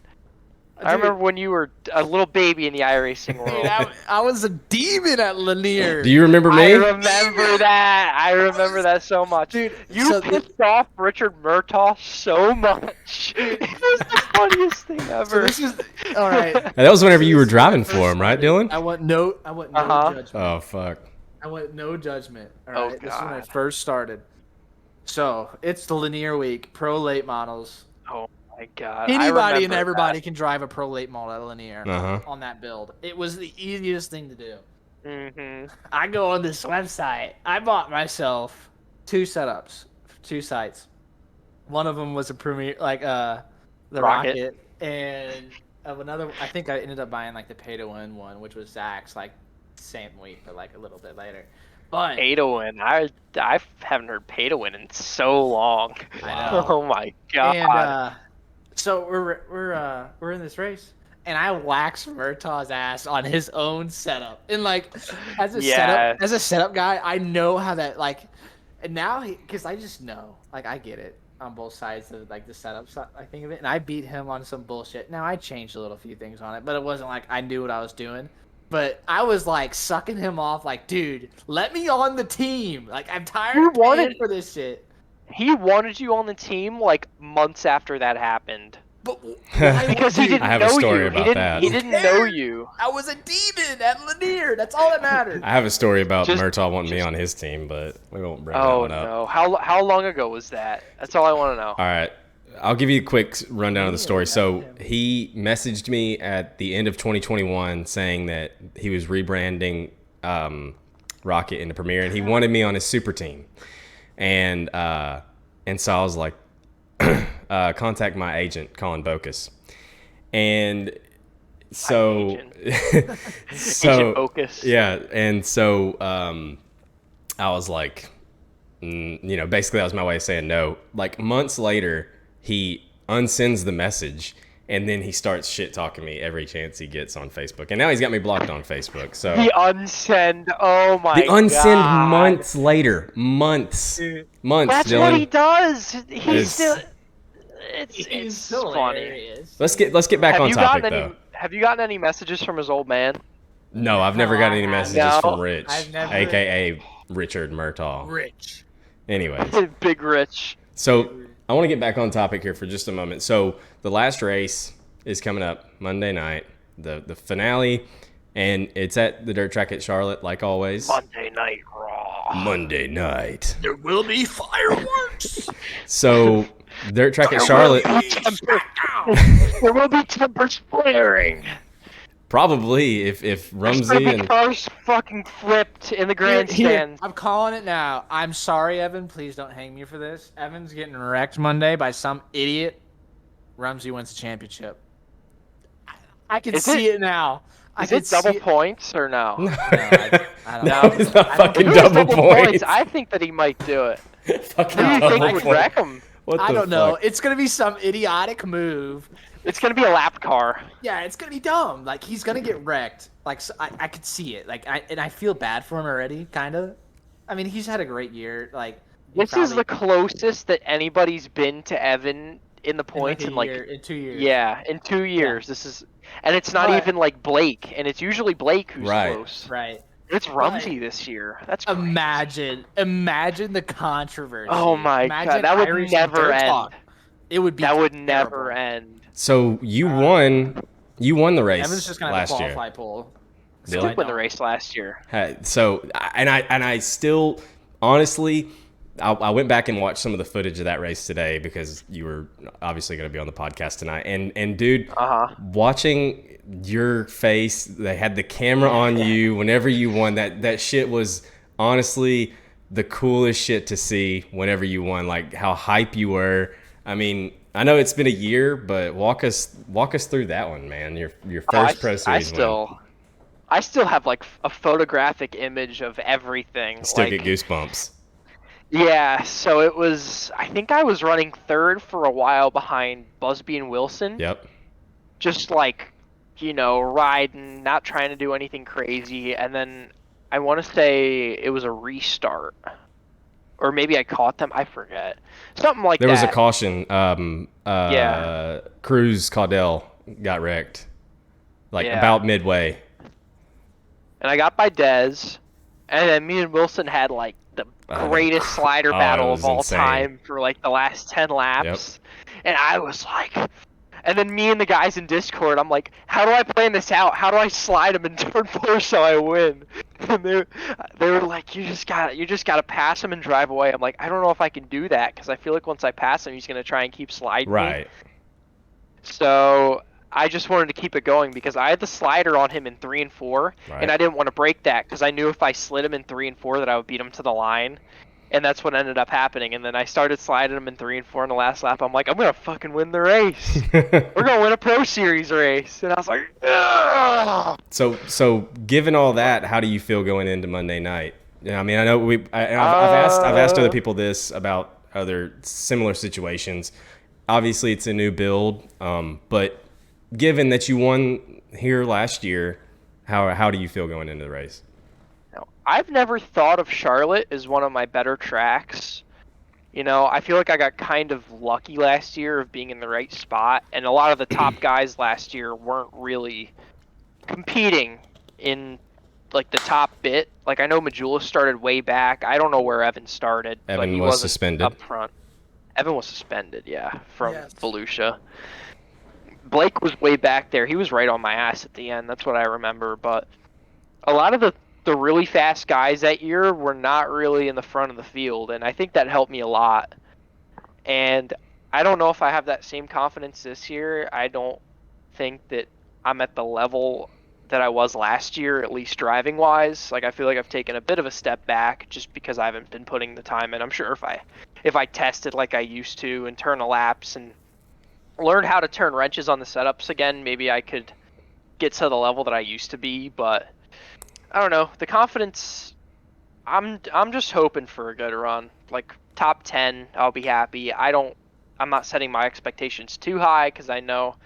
I Dude. remember when you were a little baby in the iRacing world. Dude, I was a demon at Lanier. Do you remember I me? remember that. I remember that so much. Dude, You so pissed off Richard Murtaugh so much. It was the funniest thing So ever. this is all right. And that was whenever you were This is when I driving first for him, right, started. Dylan? I want no Uh-huh. judgment. Oh fuck. I want no judgment. All Oh, right, this is when I God. first started. So it's the Lanier week, pro late models. Oh my god. I Anybody and remember everybody can drive a pro late model at Lanier Uh-huh. on that build. It was the easiest thing to do. that. Mhm. I go on this website. I bought myself 2 setups, 2 sites. One of them was a Premier, like the Rocket. and another. I think I ended up buying like the pay to win one, which was Zach's, like same week, but like a little bit later. But Pay to win. I haven't heard pay to win in so long. I know. Oh my god. and so we're in this race, and I wax Murtaugh's ass on his own setup. And like as a setup guy, I know how that like. And now because I just know, like I get it on both sides of like the setup I think of it, and I beat him on some bullshit. Now I changed a little few things on it, but it wasn't like I knew what I was doing. But I was like sucking him off, like, dude, let me on the team. Like I'm tired of paying for this shit. He wanted you on the team like months after that happened. But why Because he would didn't I have a know story you. about he that. didn't know you. I was a demon at Lanier. That's all that mattered. I have a story about Just- Murtaugh wanting me on his team, but we won't bring that Oh one up. no! How long ago was that? That's all I want to know. All right. I'll give you a quick rundown of the story. So he messaged me at the end of 2021 saying that he was rebranding Rocket into Premier, and he wanted me on his super team. And so I was like, contact my agent, Colin Bocus. And so, Agent Bocus. yeah. And so I was like, basically that was my way of saying no. Like months later, he unsends the message, and then he starts shit talking me every chance he gets on Facebook. And now he's got me blocked on Facebook. So The unsend. Oh my the unsend god. months later, months, That's Dylan. what he does. He's It's- still. It's He's it's funny. Let's get back on topic though. Have you gotten any messages from his old man? No, I've never got any messages No. from Rich, I've never- aka Richard Murtaugh. Rich. Anyways, Big Rich. so I want to get back on topic here for just a moment. So the last race is coming up Monday night, the finale, and it's at the dirt track at Charlotte, like always. Monday Night Raw. Monday night. There will be fireworks. So dirt track at Charlotte. There will be tempers flaring. Probably if Rumsey and cars fucking flipped in the grandstand. I'm calling it now. I'm sorry, Evan. Please don't hang me for this. Evan's getting wrecked Monday by some idiot. Rumsey wins the championship. I can see it now. Is it double points or no? No, I don't know. No, it's not fucking If it was double points. I think that he might do it. Fucking Who do you double think would points. wreck him? What I the don't know. fuck? It's gonna be some idiotic move. It's gonna be a lap car. Yeah, it's gonna be dumb. Like he's gonna get wrecked. Like so I could see it. Like I feel bad for him already, kind of. I mean, he's had a great year. Like This is the closest that anybody's been to Evan in the points in 2 years. Yeah, in 2 years. This is, and it's not even like Blake, and it's usually Blake who's close. Right. It's Rumsey this year. That's crazy. Imagine the controversy. Oh my god, that would never end. Talk. It would be. That would terrible. never end. So you won the race Evan's just gonna have last a year. qualify pool. Dylan? Did win the race last year. So I still honestly I went back and watched some of the footage of that race today because you were obviously going to be on the podcast tonight. And dude, watching your face, they had the camera on you whenever you won. That shit was honestly the coolest shit to see whenever you won. Like how hype you were. I mean, I know it's been a year, but walk us through that one, man. Your first Pro Series win. I still have like a photographic image of everything. Still get goosebumps. Yeah, so it was, I think I was running third for a while behind Busby and Wilson. Yep. Just like, riding, not trying to do anything crazy. And then I want to say it was a restart. Or maybe I caught them, I forget. Something like that. There was a caution. Yeah. Cruz Caudell got wrecked. About midway. And I got by Dez. And then me and Wilson had like the greatest slider battle of all time for like the last 10 laps. Yep. And I was like, and then me and the guys in Discord, I'm like, how do I plan this out? How do I slide him in turn 4 so I win? And they were like, you just gotta pass him and drive away. I'm like, I don't know if I can do that because I feel like once I pass him, he's gonna try and keep sliding me. So I just wanted to keep it going because I had the slider on him in 3 and 4, and I didn't want to break that because I knew if I slid him in 3 and 4 that I would beat him to the line, and that's what ended up happening. And then I started sliding him in 3 and 4 in the last lap. I'm like, I'm gonna fucking win the race. We're gonna win a Pro Series race, and I was like, ugh! So given all that, how do you feel going into Monday night? Yeah, I mean, I know I've asked other people this about other similar situations. Obviously, it's a new build, but given that you won here last year, how do you feel going into the race? I've never thought of Charlotte as one of my better tracks. I feel like I got kind of lucky last year of being in the right spot, and a lot of the top guys last year weren't really competing in like the top bit. Like I know Majula started way back. I don't know where Evan started. Evan he was wasn't suspended. up front. Evan was suspended, from Volusia. Blake was way back there. He was right on my ass at the end. That's what I remember. But a lot of the really fast guys that year were not really in the front of the field, and I think that helped me a lot. And I don't know if I have that same confidence this year. I don't think that I'm at the level that I was last year, at least driving-wise. Like I feel like I've taken a bit of a step back just because I haven't been putting the time in. I'm sure if I tested like I used to and turn the laps and learned how to turn wrenches on the setups again, maybe I could get to the level that I used to be. But I don't know, the confidence, I'm just hoping for a good run, like top 10. I'll be happy. I'm not setting my expectations too high because I know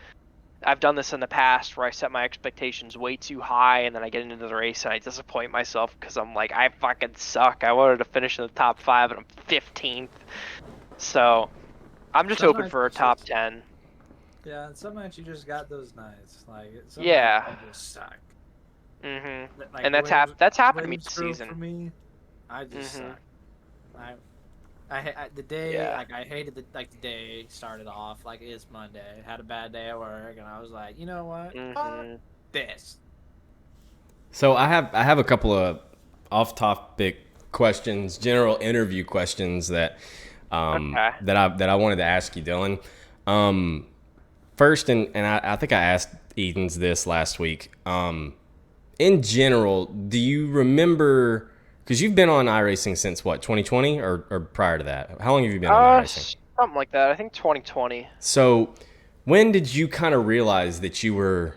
I've done this in the past where I set my expectations way too high and then I get into the race and I disappoint myself because I'm like, I fucking suck. I wanted to finish in the top 5 and I'm 15th. So I'm just hoping for a top 10. Yeah, and sometimes you just got those nights. Like, yeah, I just suck. Like, and that's happened to me this season. For me, I just suck. The day Yeah. like I hated the day started off like it's Monday. Had a bad day at work, and I was like, you know what? Fuck this. So I have a couple of off-topic questions, general interview questions that Okay. that I wanted to ask you, Dylan. First, and I think I asked Edens this last week. In general, do you remember? Because you've been on iRacing since what, 2020 or prior to that? How long have you been on iRacing? Something like that. I think 2020. So, when did you kind of realize that you were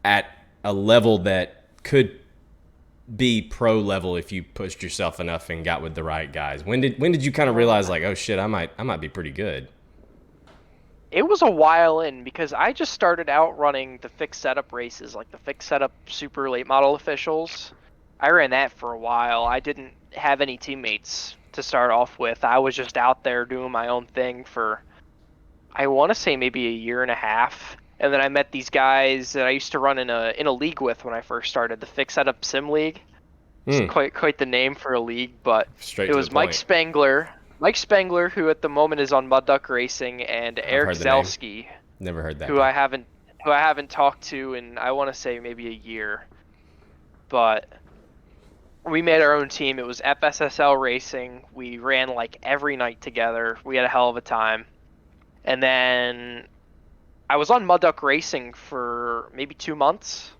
at a level that could be pro level if you pushed yourself enough and got with the right guys? When did you kind of realize like, oh shit, I might be pretty good? It was a while in because I just started out running the fixed setup races, like the fixed setup super late model officials. I ran that for a while. I didn't have any teammates to start off with. I was just out there doing my own thing for, I want to say maybe a year and a half. And then I met these guys that I used to run in a league with when I first started, the fixed setup sim league. It's quite the name for a league, but Straight it to was the Mike point. Spangler. Mike Spangler, who at the moment is on Mud Duck Racing, and Eric heard the name. Zelski, Never heard that. who I haven't talked to in, I want to say, maybe a year. But we made our own team. It was FSSL Racing. We ran like every night together. We had a hell of a time. And then I was on Mud Duck Racing for maybe 2 months.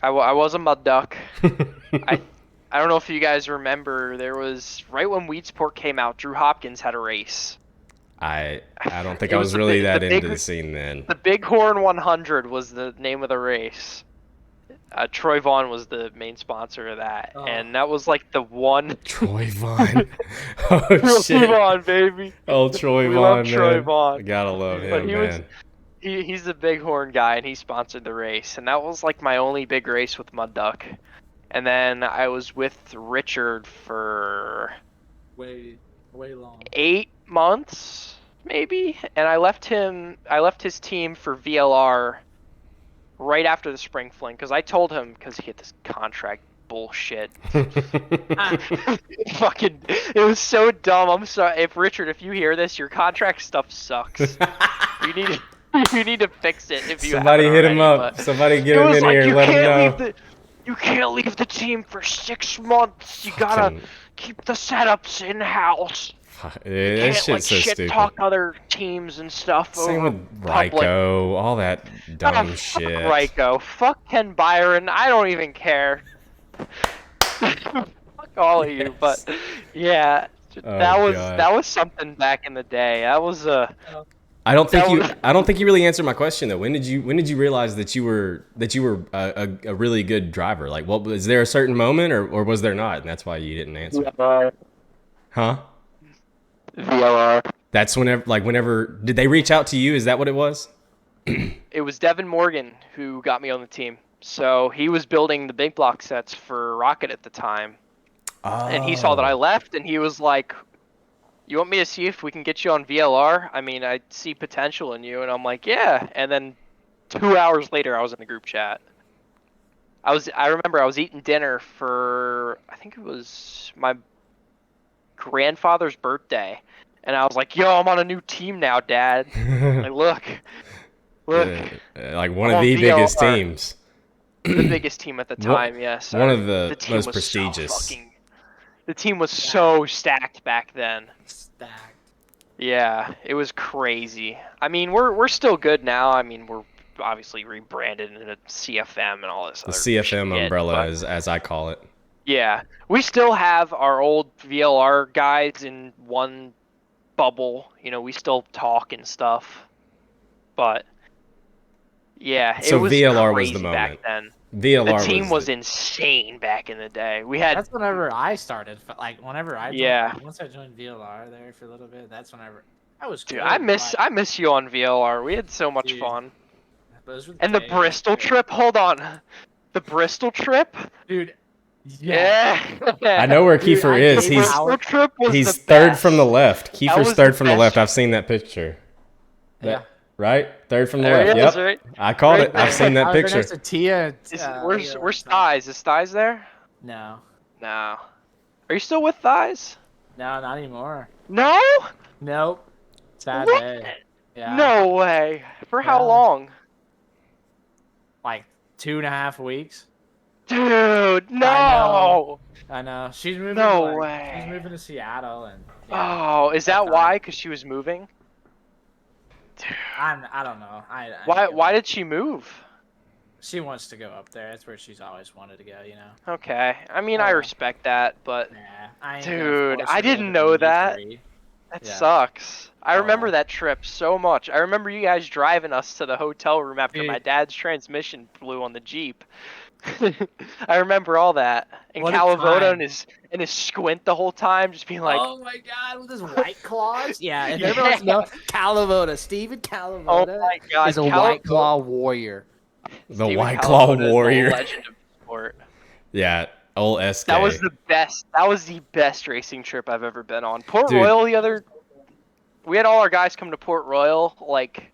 I was a Mud Duck. I don't know if you guys remember, there was, right when Weedsport came out, Drew Hopkins had a race. I don't think It I was was the really big- that the into big- the scene then. The Bighorn 100 was the name of the race. Troy Vaughn was the main sponsor of that, and that was like the one. Troy Vaughn. Oh Troy shit. Vaughn, baby. Oh, Troy We Vaughn, love man. Troy Vaughn. I gotta love But him, he was- man. He's the Bighorn guy, and he sponsored the race, and that was like my only big race with Mud Duck. And then I was with Richard for Way long. 8 months, maybe, and I left his team for VLR right after the spring fling because I told him, because he had this contract bullshit. Fucking, it was so dumb. I'm sorry, if you hear this, your contract stuff sucks. You need to fix it if you Somebody haven't hit him already, up. but Somebody get it him was in like, here. Let him know. you can't leave the team for 6 months. You gotta Fucking- keep the setups in house. That Can't shit's like so shit stupid. talk other teams and stuff. Same over with public. Ryko, all that dumb Oh, fuck shit. Ryko. Fuck Ken Byron. I don't even care. Fuck all of you. But yeah, Oh, God. that was something back in the day. That was I don't think that I don't think you really answered my question though. When did you realize that you were a really good driver? Like, what was there a certain moment or was there not? And that's why you didn't answer. Huh? VLR. That's whenever did they reach out to you? Is that what it was? It was Devin Morgan who got me on the team. So he was building the big block sets for Rocket at the time. Oh. And he saw that I left, and he was like, "You want me to see if we can get you on VLR? I mean, I see potential in you." And I'm like, "Yeah." And then 2 hours later, I was in the group chat. I remember I was eating dinner for, I think it was my grandfather's birthday, and I was like, "Yo, I'm on a new team now, Dad." Like, look, like one I'm of on the biggest VLR. teams. The biggest team at the time, yes. One of the team most was so prestigious. the team was so stacked back then. Stacked. Yeah, it was crazy. I mean, we're still good now. I mean, we're obviously rebranded into CFM and all this The other CFM shit, umbrella, but as I call it. yeah, we still have our old VLR guys in one bubble. You know, we still talk and stuff. But yeah, So it was VLR was crazy the back moment. then. VLR The team was the- insane back in the day. We had That's whenever I started. Like whenever I joined, Yeah. Once I joined VLR there for a little bit, that's whenever I was. dude, good, I miss you on VLR. We had so much Dude. fun. Those were And the days, Bristol dude. trip. Hold on, the Bristol trip. dude. Yeah. I know where Dude, Kiefer I is. did He's Bristol trip was he's the third best. from the left. Kiefer's was third the from the best. left. I've seen that picture. Yeah. Right? Third from the There left. he is, Yep. right? I called Right it. I've seen I that was right picture. next to Tia. Where's Thighs? Is Thighs there? No. No. Are you still with Thighs? No, not anymore. No? Nope. Sad What? day. Yeah. No way. For how Yeah. long? Like 2.5 weeks. Dude, no. I know. She's moving. No Like she's way. moving to Seattle, and Oh, is tough that time. why? Because she was moving? Dude. I don't know. Why did she move? She wants to go up there. That's where she's always wanted to go. Okay. I mean, I Oh. respect that, but Nah, I ain't gonna dude, force I her to didn't live know in that. E3. That Yeah. sucks. I Oh, remember well. that trip so much. I remember you guys driving us to the hotel room after my Dude. dad's transmission blew on the Jeep. I remember all that. And What a Calavoda time. and his squint the whole time, just being like, Oh my God, with his white claws. Yeah, if Yeah. everyone wants to know, Calavoda, Steven oh Calavoda my god, is a white claw warrior. The Steven White Claw Calavoda is a Warrior. legend of the sport. Yeah, old SK. That was the best. That was the best racing trip I've ever been on. Port Dude. Royal we had all our guys come to Port Royal like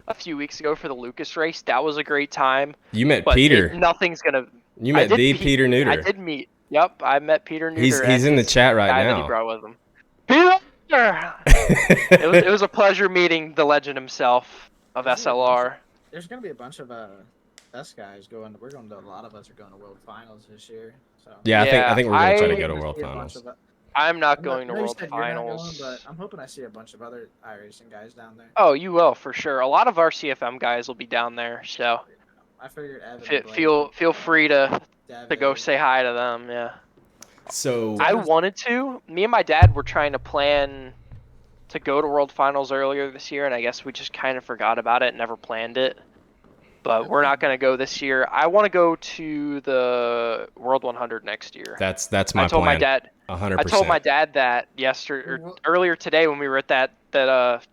a few weeks ago for the Lucas race. That was a great time. You met But Peter. nothing's gonna. You I met did the meet- Peter Neuter. I did meet. Yep, I met Peter Neuter. He's and in the his chat right guy that he now. brought with him. Peter. it was a pleasure meeting the legend himself of There's a SLR. There's gonna be a bunch of us guys going. We're going to. A lot of us are going to World Finals this year. So Yeah, I think we're gonna try to I- go to World Finals. I'm not I'm going to I know you World said you're not Finals. going, but I'm hoping I see a bunch of other iRacing guys down there. Oh, you will for sure. A lot of our CFM guys will be down there, so I figured Evan. and Blake feel free to go Devin. say hi to them. Yeah. So I wanted to. Me and my dad were trying to plan to go to World Finals earlier this year, and I guess we just kind of forgot about it, never planned it. But we're not going to go this year. I want to go to the World 100 next year. that's my I told plan. my dad. 100%. I told my dad that earlier today when we were at that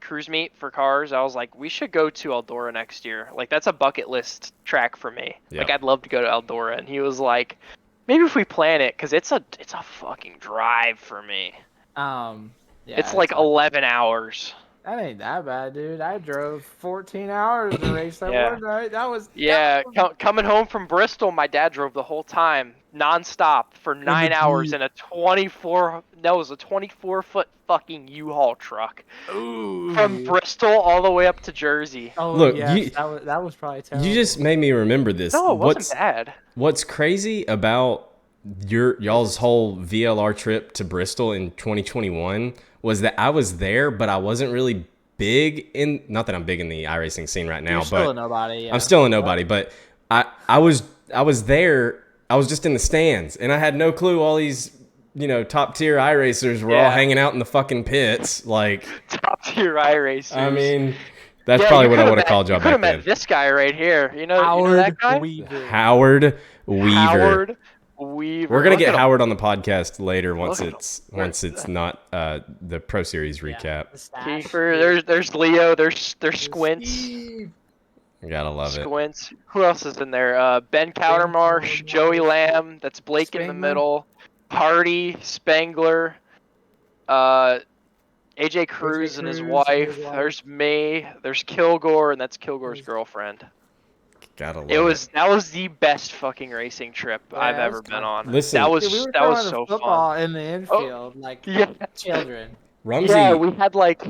cruise meet for cars. I was like, we should go to Eldora next year. Like that's a bucket list track for me. Yep. Like I'd love to go to Eldora, and he was like, maybe if we plan it, because it's a fucking drive for me. Yeah, it's like 11 hours. That ain't that bad, dude. I drove 14 hours to race that Yeah. one night. That was Coming home from Bristol, my dad drove the whole time, nonstop for 9 hours in a 24-foot fucking U-Haul truck Ooh. from Bristol all the way up to Jersey. Oh, Look, yes, that was probably terrible. You just made me remember this. No, it wasn't bad. What's crazy about y'all's whole VLR trip to Bristol in 2021 was that I was there, but I wasn't really big in. Not that I'm big in the iRacing scene right now, You're but still a nobody. Yeah. I'm still a nobody. But I was there. I was just in the stands, and I had no clue all these top tier iRacers were all hanging out in the fucking pits. Like top tier iRacers. I mean, that's probably what I would have called y'all back then. You could have then. met this guy right here. You know Howard that guy? Weaver. Howard Weaver. Howard Weaver. We're gonna get Look at him. Howard on the podcast later once Look at it's not the Pro Series recap. The stash. Kiefer, there's Leo, there's Squints. Steve. Gotta love it. Squints. Who else is in there? Ben Cowdermarsh, Cowdermarsh. Joey Lamb. That's Blake in the Spangler. middle. Hardy, Spangler, AJ Cruz and his wife. There's me. There's Kilgore, and that's Kilgore's girlfriend. Gotta love it. That was the best fucking racing trip I've that ever was been fun. on. Listen. that Dude, was we were that was throwing so football fun. in the infield like Yeah. children. Rumsey, Yeah, we had like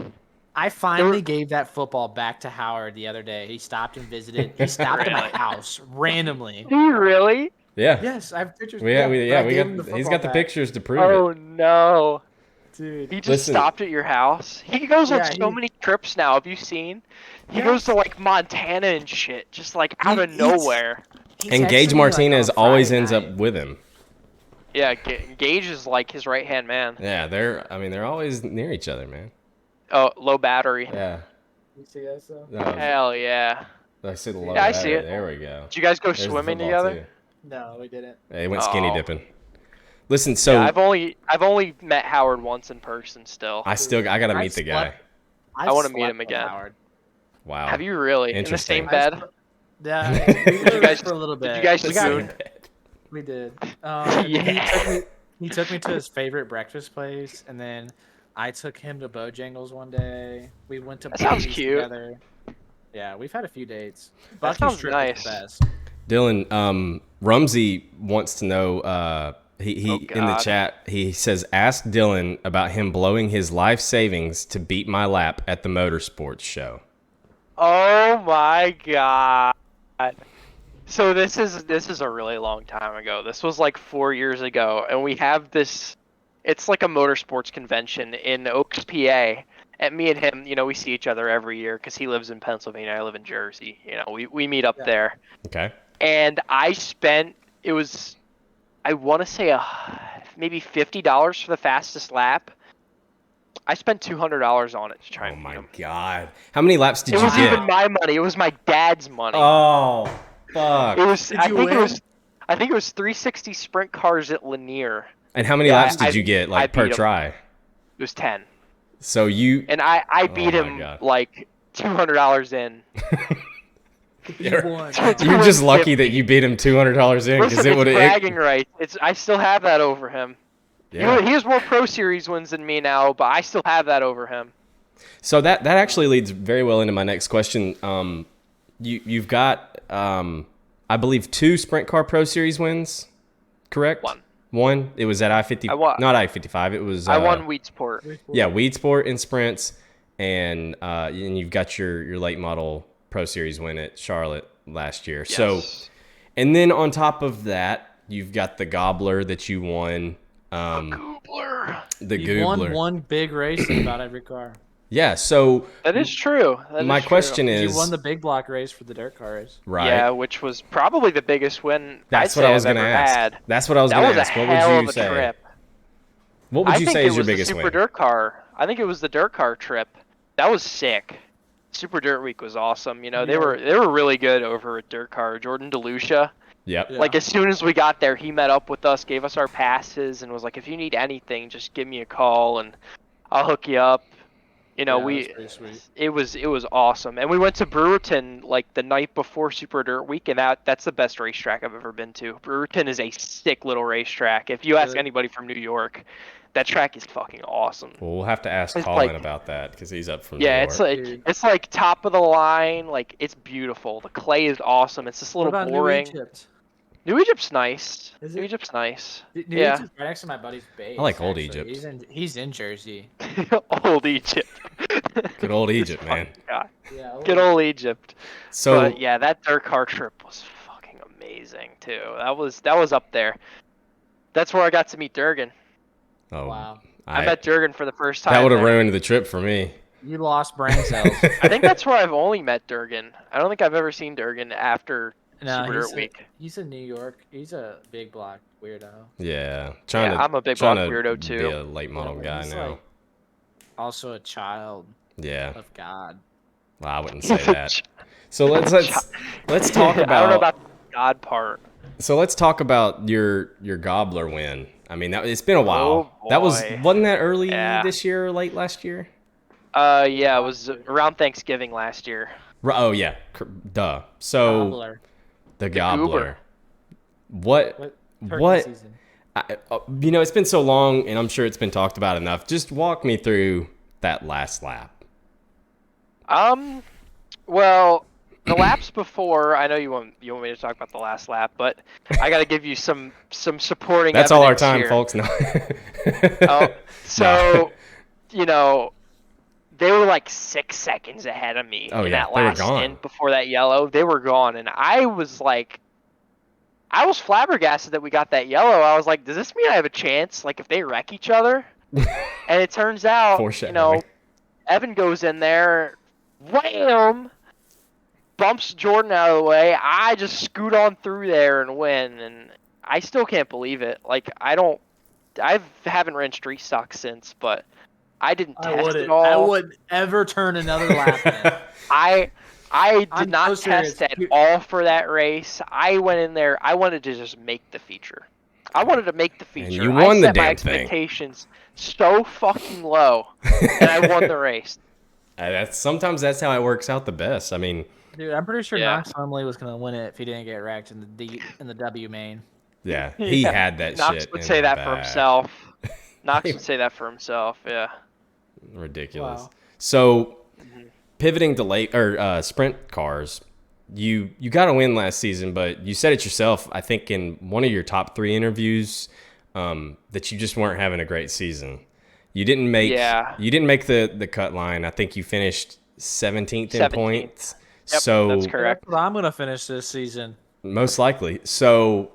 I finally gave that football back to Howard the other day. He stopped and visited. He stopped at my Really? house randomly. Do you really? yeah, Yes, I have pictures. we but I got. gave him the He's football got the back. pictures to prove Oh it. no. Dude. He just Listen. stopped at your house. He goes on Yeah, so he- many trips now. Have you seen? He Yes. goes to like Montana and shit, just like out of He- nowhere. He And texted Gage me, like, Martinez on always Friday ends night. up with him. Yeah, Gage is like his right hand man. Yeah, they're always near each other, man. Oh, low battery. Yeah. You see that stuff? Hell yeah. I see the low. Yeah, I see it. There we go. Did you guys go There's the swimming football, together? too. No, we didn't. They went skinny Oh. dipping. Listen, so Yeah, I've only met Howard once in person still. I gotta meet the guy. I wanna meet slept him with again. Howard. Wow. Have you really? In the Interesting. same bed? Yeah, we Did you guys for a little bit. Did you guys we got- spoon? We did. And then Yeah. he took me to his favorite breakfast place, and then I took him to Bojangles one day. We went to That sounds Buc-ee's cute. together. Yeah, we've had a few dates. That Buc-ee's sounds trip nice. was the best. Dylan, Rumsey wants to know He Oh, in the God. chat, he says, ask Dylan about him blowing his life savings to beat my lap at the motorsports show. Oh my God. So this is a really long time ago. This was like 4 years ago, and we have this. It's like a motorsports convention in Oaks, PA. And me and him, we see each other every year because he lives in Pennsylvania, I live in Jersey. We meet up there. Okay. And I spent I want to say maybe $50 for the fastest lap. I spent $200 on it to try Oh and beat my him. God. How many laps did It you was get? even my money. It was my dad's money. Oh, fuck. It was. Did you win? I think it was 360 sprint cars at Lanier. And how many Yeah, laps did you get, I like, per beat him. try? It was 10, So you... and I beat my him God. like $200 in. You won. You're just lucky that you beat him $200 in, because Listen, it would it's have... bragging rights. I still have that over him. Yeah. He has more Pro Series wins than me now, but I still have that over him. So that actually leads very well into my next question. You've got, I believe, 2 Sprint Car Pro Series wins, correct? One. It was at I-50, not I-55. It was. I won Weedsport. Yeah, Weedsport in sprints, and you've got your late model Pro Series win at Charlotte last year. Yes. So, and then on top of that, you've got the Gobbler that you won. Goobler. The You Goobler. won one big race in about every car. Yeah. So That is true. my question is, You won the big block race for the dirt car race. right? Yeah, which was probably the biggest win That's I'd what say I was I've going to ever ask. had. That's what I was That going was to a ask. What hell would of you a say? trip. What would I you think say it is your was the biggest Super win? Dirt car. I think it was the dirt car trip. That was sick. Super Dirt Week was awesome. They were really good over at Dirt Car. Jordan DeLucia. Yep. Yeah. Like as soon as we got there, he met up with us, gave us our passes, and was like, "If you need anything, just give me a call and I'll hook you up." That's pretty sweet. It was awesome. And we went to Brewerton like the night before Super Dirt Week, and that's the best racetrack I've ever been to. Brewerton is a sick little racetrack. If you ask Really? anybody from New York, that track is fucking awesome. Well, we'll have to ask It's Colin like- about that because he's up from Yeah, New it's York. like Dude. it's like top of the line. Like it's beautiful. The clay is awesome. It's just a What little about boring. New Egypt? New Egypt's nice. Is New it? Egypt's nice. New Yeah. Egypt's right next to my buddy's base. I like old actually. Egypt. He's in Jersey. Old Egypt. Good old Egypt, man. God. Yeah. Good old Egypt. So But yeah, that dirt car trip was fucking amazing too. That was up there. That's where I got to meet Durgan. oh, Wow. I met Durgan for the first time. that would have there. ruined the trip for me. You lost brain cells. I think that's where I've only met Durgan. I don't think I've ever seen Durgan after No, Super Dirt Week. he's in New York. He's a big block weirdo. Yeah, I'm a big trying block to weirdo, Be too. a late model Yeah, guy he's now. like also a child Yeah, of God. well, I wouldn't say that. So let's talk I don't know about. about the God part. So let's talk about your Gobbler win. I mean, it's been a while. Oh, That boy. wasn't that early Yeah. this year or late last year? Yeah, it was around Thanksgiving last year. Oh yeah, duh. So Gobbler. the Gobbler. Goober. What? Turkey What? season. It's been so long, and I'm sure it's been talked about enough. Just walk me through that last lap. Well, the laps before, I know you want me to talk about the last lap, but I got to give you some supporting. That's all our evidence time, here. folks. No. Oh, so they were like 6 seconds ahead of me Oh, in yeah, that they were last gone. stint before that yellow. They were gone, and I was flabbergasted that we got that yellow. I was like, does this mean I have a chance? Like if they wreck each other? And it turns out, Foreshadowing. Evan goes in there, wham, bumps Jordan out of the way. I just scoot on through there and win, and I still can't believe it. Like I haven't ran street stock since, but I didn't test it all. I wouldn't ever turn another lap. In. I did I'm not so serious. test at all for that race. I went in there. I wanted to just make the feature. I wanted to make the feature. you won I the set my damn thing. expectations so fucking low, and I won the race. Sometimes that's how it works out the best. I mean, Dude, I'm pretty sure Yeah. Knox Humley was gonna win it if he didn't get wrecked in the W main. yeah, he Yeah. had that Knox shit. would in say the that for bag. himself. Knox would say that for himself. Yeah. Ridiculous. Wow. So, pivoting to late or sprint cars, you got a win last season, but you said it yourself. I think in one of your top 3 interviews, that you just weren't having a great season. You didn't make the cut line. I think you finished 17th in points. Yep, so that's correct. That's what I'm gonna finish this season. Most likely. So,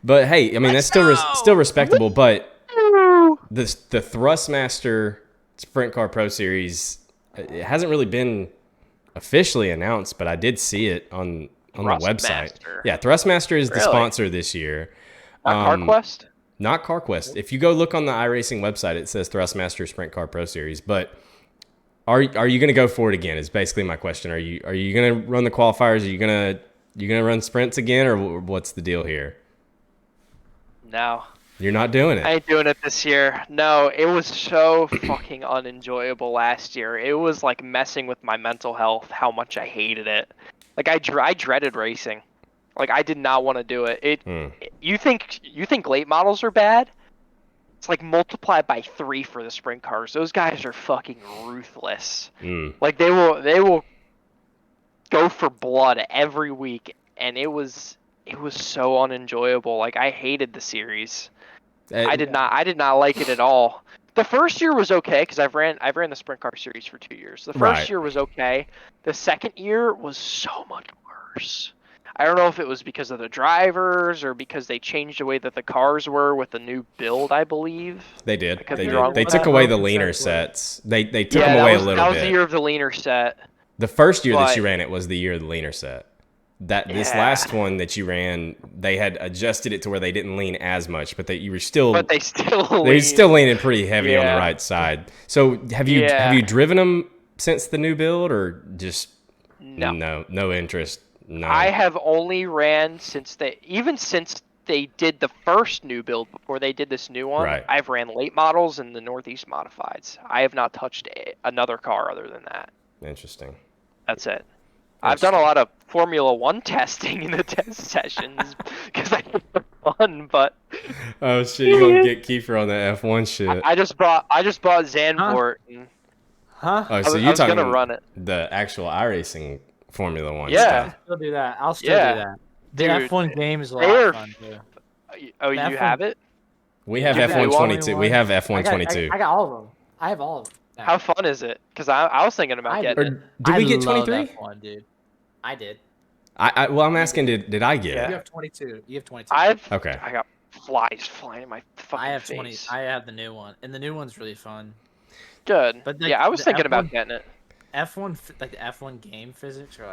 but hey, I mean that's still respectable. But the Thrustmaster Sprint Car Pro Series, it hasn't really been officially announced, but I did see it on the website. Yeah, Thrustmaster is the sponsor this year. Not CarQuest? Not CarQuest. If you go look on the iRacing website, it says Thrustmaster Sprint Car Pro Series. But are you going to go for it again? Is basically my question. Are you going to run the qualifiers? Are you going to run sprints again, or what's the deal here? No. You're not doing it. I ain't doing it this year. No, it was so fucking unenjoyable last year. It was like messing with my mental health, how much I hated it. Like I dreaded racing. Like I did not want to do it. You think late models are bad? It's like multiplied by 3 for the sprint cars. Those guys are fucking ruthless. Like they will go for blood every week, and it was so unenjoyable. Like I hated the series. I did not like it at all. The first year was okay because I've ran the sprint car series for 2 years. The first year was okay. The second year was so much worse. I don't know if it was because of the drivers or because they changed the way that the cars were with the new build, I believe. They did. They took away the leaner sets. They took them away a little bit. That was the year of the leaner set. The first year that you ran it was the year of the leaner set. This last one that you ran, they had adjusted it to where they didn't lean as much, but they still leaning pretty heavy on the right side. So have you driven them since the new build, or just no interest? No. I have only ran since they did the first new build before they did this new one. Right. I've ran late models and the Northeast modifieds. I have not touched another car other than that. Interesting. That's it. I've done a lot of Formula 1 testing in the test sessions because I think it's fun, but oh shit, you're gonna get Kiefer on the F1 shit. I just bought Zandvoort. Huh? Oh, so I you're was talking gonna run it. The actual iRacing Formula 1 Yeah. stuff. I'll still do that. I'll still do that. The Dude, F1 game is a lot of fun too. Oh, you have it? We have You have F122. We have F122. I got all of them. I have all of them. now. How fun is it? Because I was thinking about getting it. Did we get love 23? F1, dude. I did. Well, I'm asking, did I get Yeah. it? You have 22. You have 22. I got flies flying in my fucking I have face. 20. I have the new one, and the new one's really fun. Good. But Yeah, I was the thinking F1 about getting it. F1, like the F1 game physics are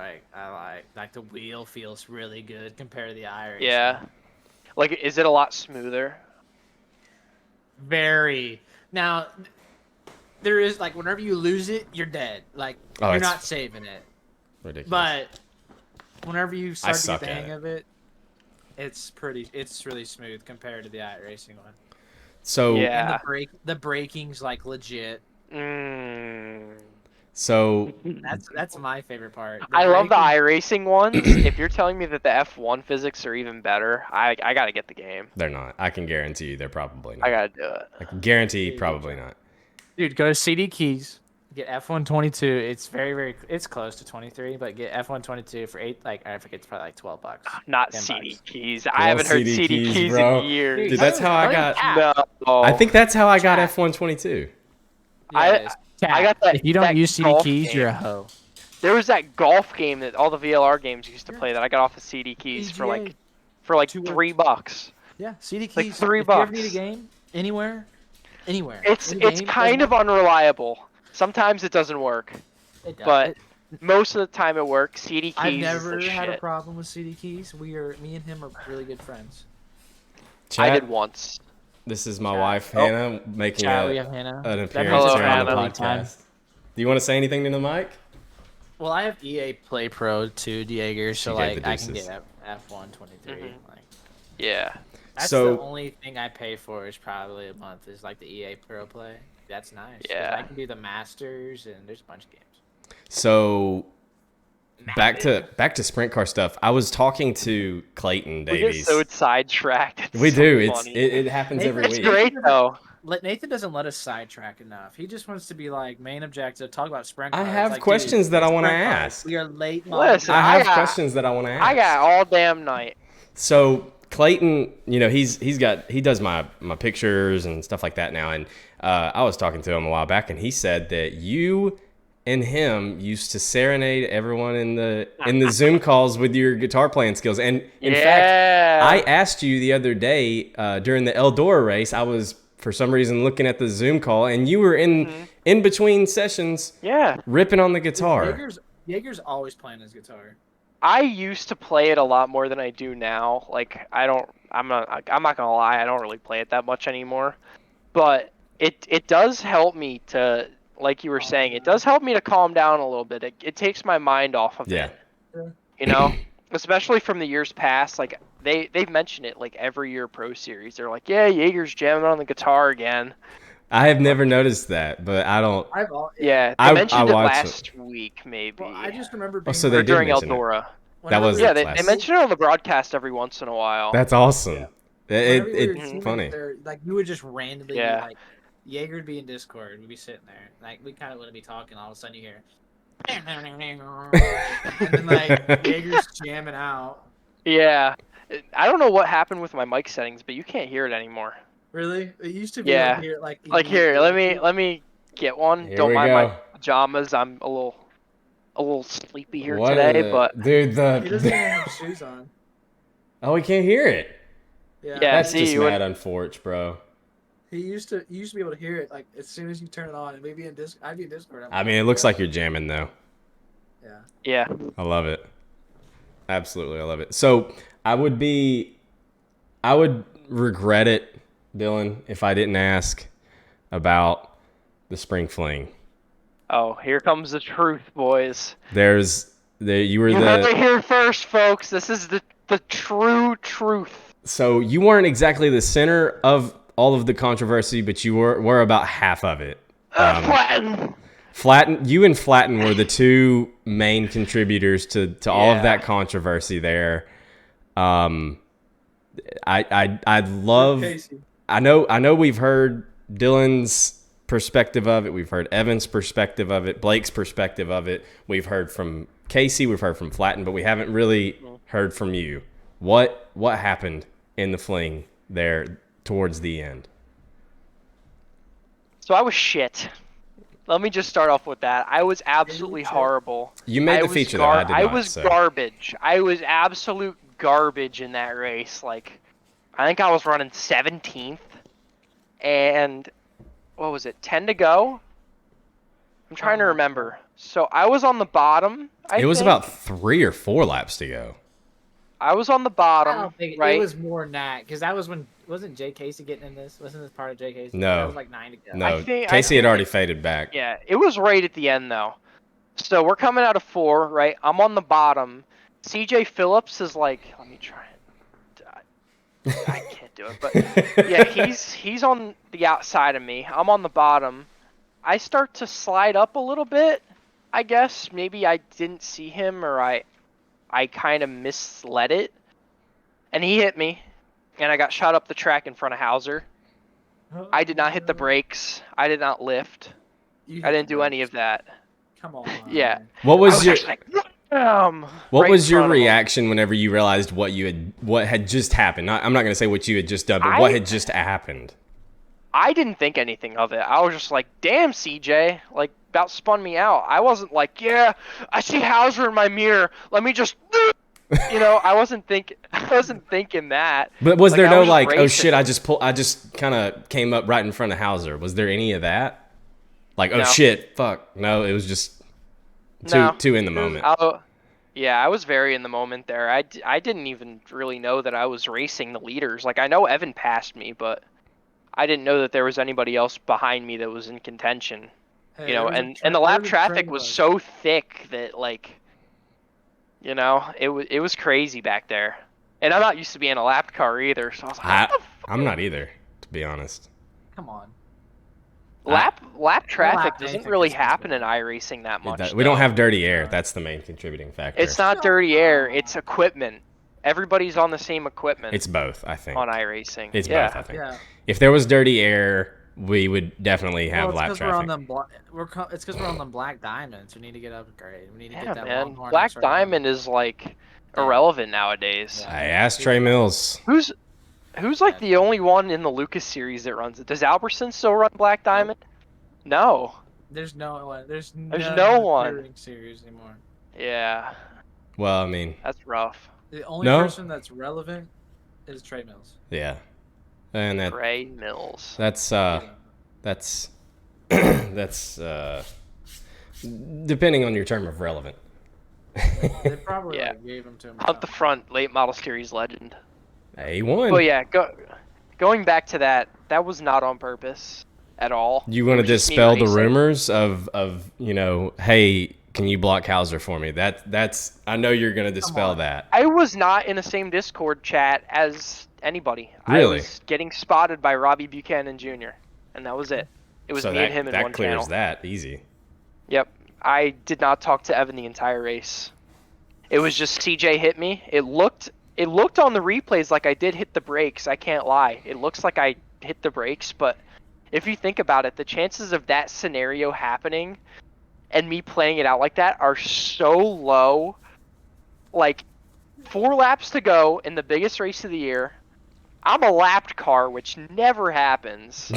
like the wheel feels really good compared to the iRacing. Yeah. Like, is it a lot smoother? Very. Now, there is like whenever you lose it, you're dead. Like you're not saving it. Ridiculous. But whenever you start to suck get the at hang it. of it, it's really smooth compared to the iRacing one. So Yeah. And the braking's like legit. So That's my favorite part. I love the iRacing ones. If you're telling me that the F1 physics are even better, I gotta get the game. they're not. I can guarantee you they're probably not. I gotta do it. I can guarantee probably not. Dude, go to CD Keys. Get F122. It's very it's close to 23, but get F122 for I forget, it's probably like $12. Not $10. CD keys. I haven't heard CD keys bro. in years. Dude, that's how I got. No. I think that's how I got F122. I got that. If you don't that use CD golf Keys, game. you're a hoe. There was that golf game that all the VLR games used to play that I got off of CD keys for like $3. Yeah, CD Like Keys. $3. If you ever need a game, anywhere. It's kind of unreliable. Sometimes it doesn't work, but most of the time it works. CD keys. I've is never the had a shit. problem with CD Keys. Me and him are really good friends. I Chat, did once. this is my wife Hannah making We have Hannah. an That appearance Hello, here on the Hannah. podcast. Do you want to say anything to the mic? Well, I have EA Play Pro too, Yeager, so She gave like the I can deuces. get F123. Mhm. Like Yeah. that's So- the only thing I pay for is probably a month is like the EA Pro Play. That's nice. 'cause Yeah. I can do the Masters and there's a bunch of games. So back to sprint car stuff. I was talking to Clayton We get Davies. so sidetracked. It's We so do. funny. It happens every It's week. great though. Nathan doesn't let us sidetrack enough. He just wants to be like main objective, talk about sprint I cars. have Like, questions dude, that I want to sprint cars, ask. We are late. Listen, I have I got- questions that I want to ask. I got all damn night. So Clayton, he does my pictures and stuff like that now, and I was talking to him a while back, and he said that you and him used to serenade everyone in the Zoom calls with your guitar playing skills. And in fact, I asked you the other day during the Eldora race, I was for some reason looking at the Zoom call, and you were in between sessions, ripping on the guitar. Yeager's always playing his guitar. I used to play it a lot more than I do now. Like I'm not gonna lie, I don't really play it that much anymore. But it does help me to, like you were saying, it does help me to calm down a little bit. It takes my mind off of it. You know, especially from the years past. Like they've mentioned it like every year Pro Series. They're like, yeah, Yeager's jamming on the guitar again. I have never noticed that, but I don't. They mentioned it last week, maybe. Well, I just remember being so they did during mention Eldora. That was they mention it on the broadcast every once in a while. That's awesome. It's funny. Like you would just randomly be like, Yeager would be in Discord. We'd be sitting there, like we kind of wouldn't be talking. All of a sudden you hear, and then like Yeager's jamming out. Yeah, I don't know what happened with my mic settings, but you can't hear it anymore. Really? It used to be like here, like here. Let me get one. Here Don't mind go. my pajamas. I'm a little sleepy here today, but dude, he doesn't even have shoes on. Oh, we can't hear it. Yeah, that's just mad unfortunate, bro. He used to be able to hear it like as soon as you turn it on, and maybe I'd be in Discord. I mean, it looks like you're jamming though. Yeah. I love it. Absolutely, I love it. So I would regret it, Dylan, if I didn't ask about the spring fling. Oh, here comes the truth, boys. You heard it here first, folks. This is the true truth. So you weren't exactly the center of all of the controversy, but you were about half of it. You and Flatten were the two main contributors to all of that controversy there. I love. I know we've heard Dylan's perspective of it. We've heard Evan's perspective of it. Blake's perspective of it. We've heard from Casey. We've heard from Flatten, but we haven't really heard from you. What happened in the fling there towards the end? So I was shit. Let me just start off with that. I was absolutely horrible. You made the feature, though. I was garbage. I was absolute garbage in that race. Like, I think I was running 17th. And, what was it, 10 to go? I'm trying to remember. So I was on the bottom, It was about 3 or 4 laps to go. I was on the bottom, I don't think right? It was more than that, because that was when, wasn't Jay Casey getting in this? Wasn't this part of Jay Casey? No. That was like 9 to go. No, Casey had already faded back. Yeah, it was right at the end, though. So we're coming out of 4, right? I'm on the bottom. CJ Phillips is like, let me try it. I can't do it, but yeah, he's on the outside of me. I'm on the bottom. I start to slide up a little bit, I guess. Maybe I didn't see him, or I kind of misled it. And he hit me, and I got shot up the track in front of Hauser. I did not hit the brakes. I did not lift. I didn't do any of that. Come on. Yeah. What was your what was your reaction whenever you realized what had just happened? I'm not going to say what you had just done, but what had just happened? I didn't think anything of it. I was just like, "Damn, CJ!" Like, about spun me out. I wasn't like, "Yeah, I see Hauser in my mirror. Let me just," I wasn't thinking that. But was there no like, "Oh shit, I just kind of came up right in front of Hauser"? Was there any of that? Like, "Oh shit, fuck." No, it was just too in the moment. Yeah, I was very in the moment there. I didn't even really know that I was racing the leaders. Like, I know Evan passed me, but I didn't know that there was anybody else behind me that was in contention. Hey, And the lap traffic was so thick that, like, it was crazy back there. And I'm not used to being a lap car either, so I was like, I'm not either, to be honest. Come on. Lap traffic doesn't really happen in iRacing that much. We don't have dirty air. That's the main contributing factor. It's not dirty air. It's equipment. Everybody's on the same equipment. It's both, I think. On iRacing. It's both, I think. Yeah. If there was dirty air, we would definitely have lap traffic. It's because we're on them black diamonds. We need to get upgraded. We need to get that man. Black diamond is like irrelevant nowadays. Yeah. I asked Trey Mills. Who's like the only one in the Lucas series that runs it? Does Albertson still run Black Diamond? No. There's no one. There's no one. touring series anymore. Yeah, Well, I mean, that's rough. The only No. person that's relevant is Trey Mills. yeah. And Trey Mills. that's that's depending on your term of relevant. They probably Yeah. gave him to him. Hunt the front, late model series legend. He won. Well, yeah, going back to that was not on purpose at all. You want to It was just me dispel the racing. rumors of hey, can you block Hauser for me? That's I know you're gonna dispel on. that. I was not in the same Discord chat as anybody. Really? I was getting spotted by Robbie Buchanan Jr., and that was it. It was So me and him in that one clears channel. that easy. Yep. I did not talk to Evan the entire race. It was just CJ hit me. It looked on the replays like I did hit the brakes. I can't lie. It looks like I hit the brakes, but if you think about it, the chances of that scenario happening and me playing it out like that are so low. Like 4 laps to go in the biggest race of the year. I'm a lapped car, which never happens.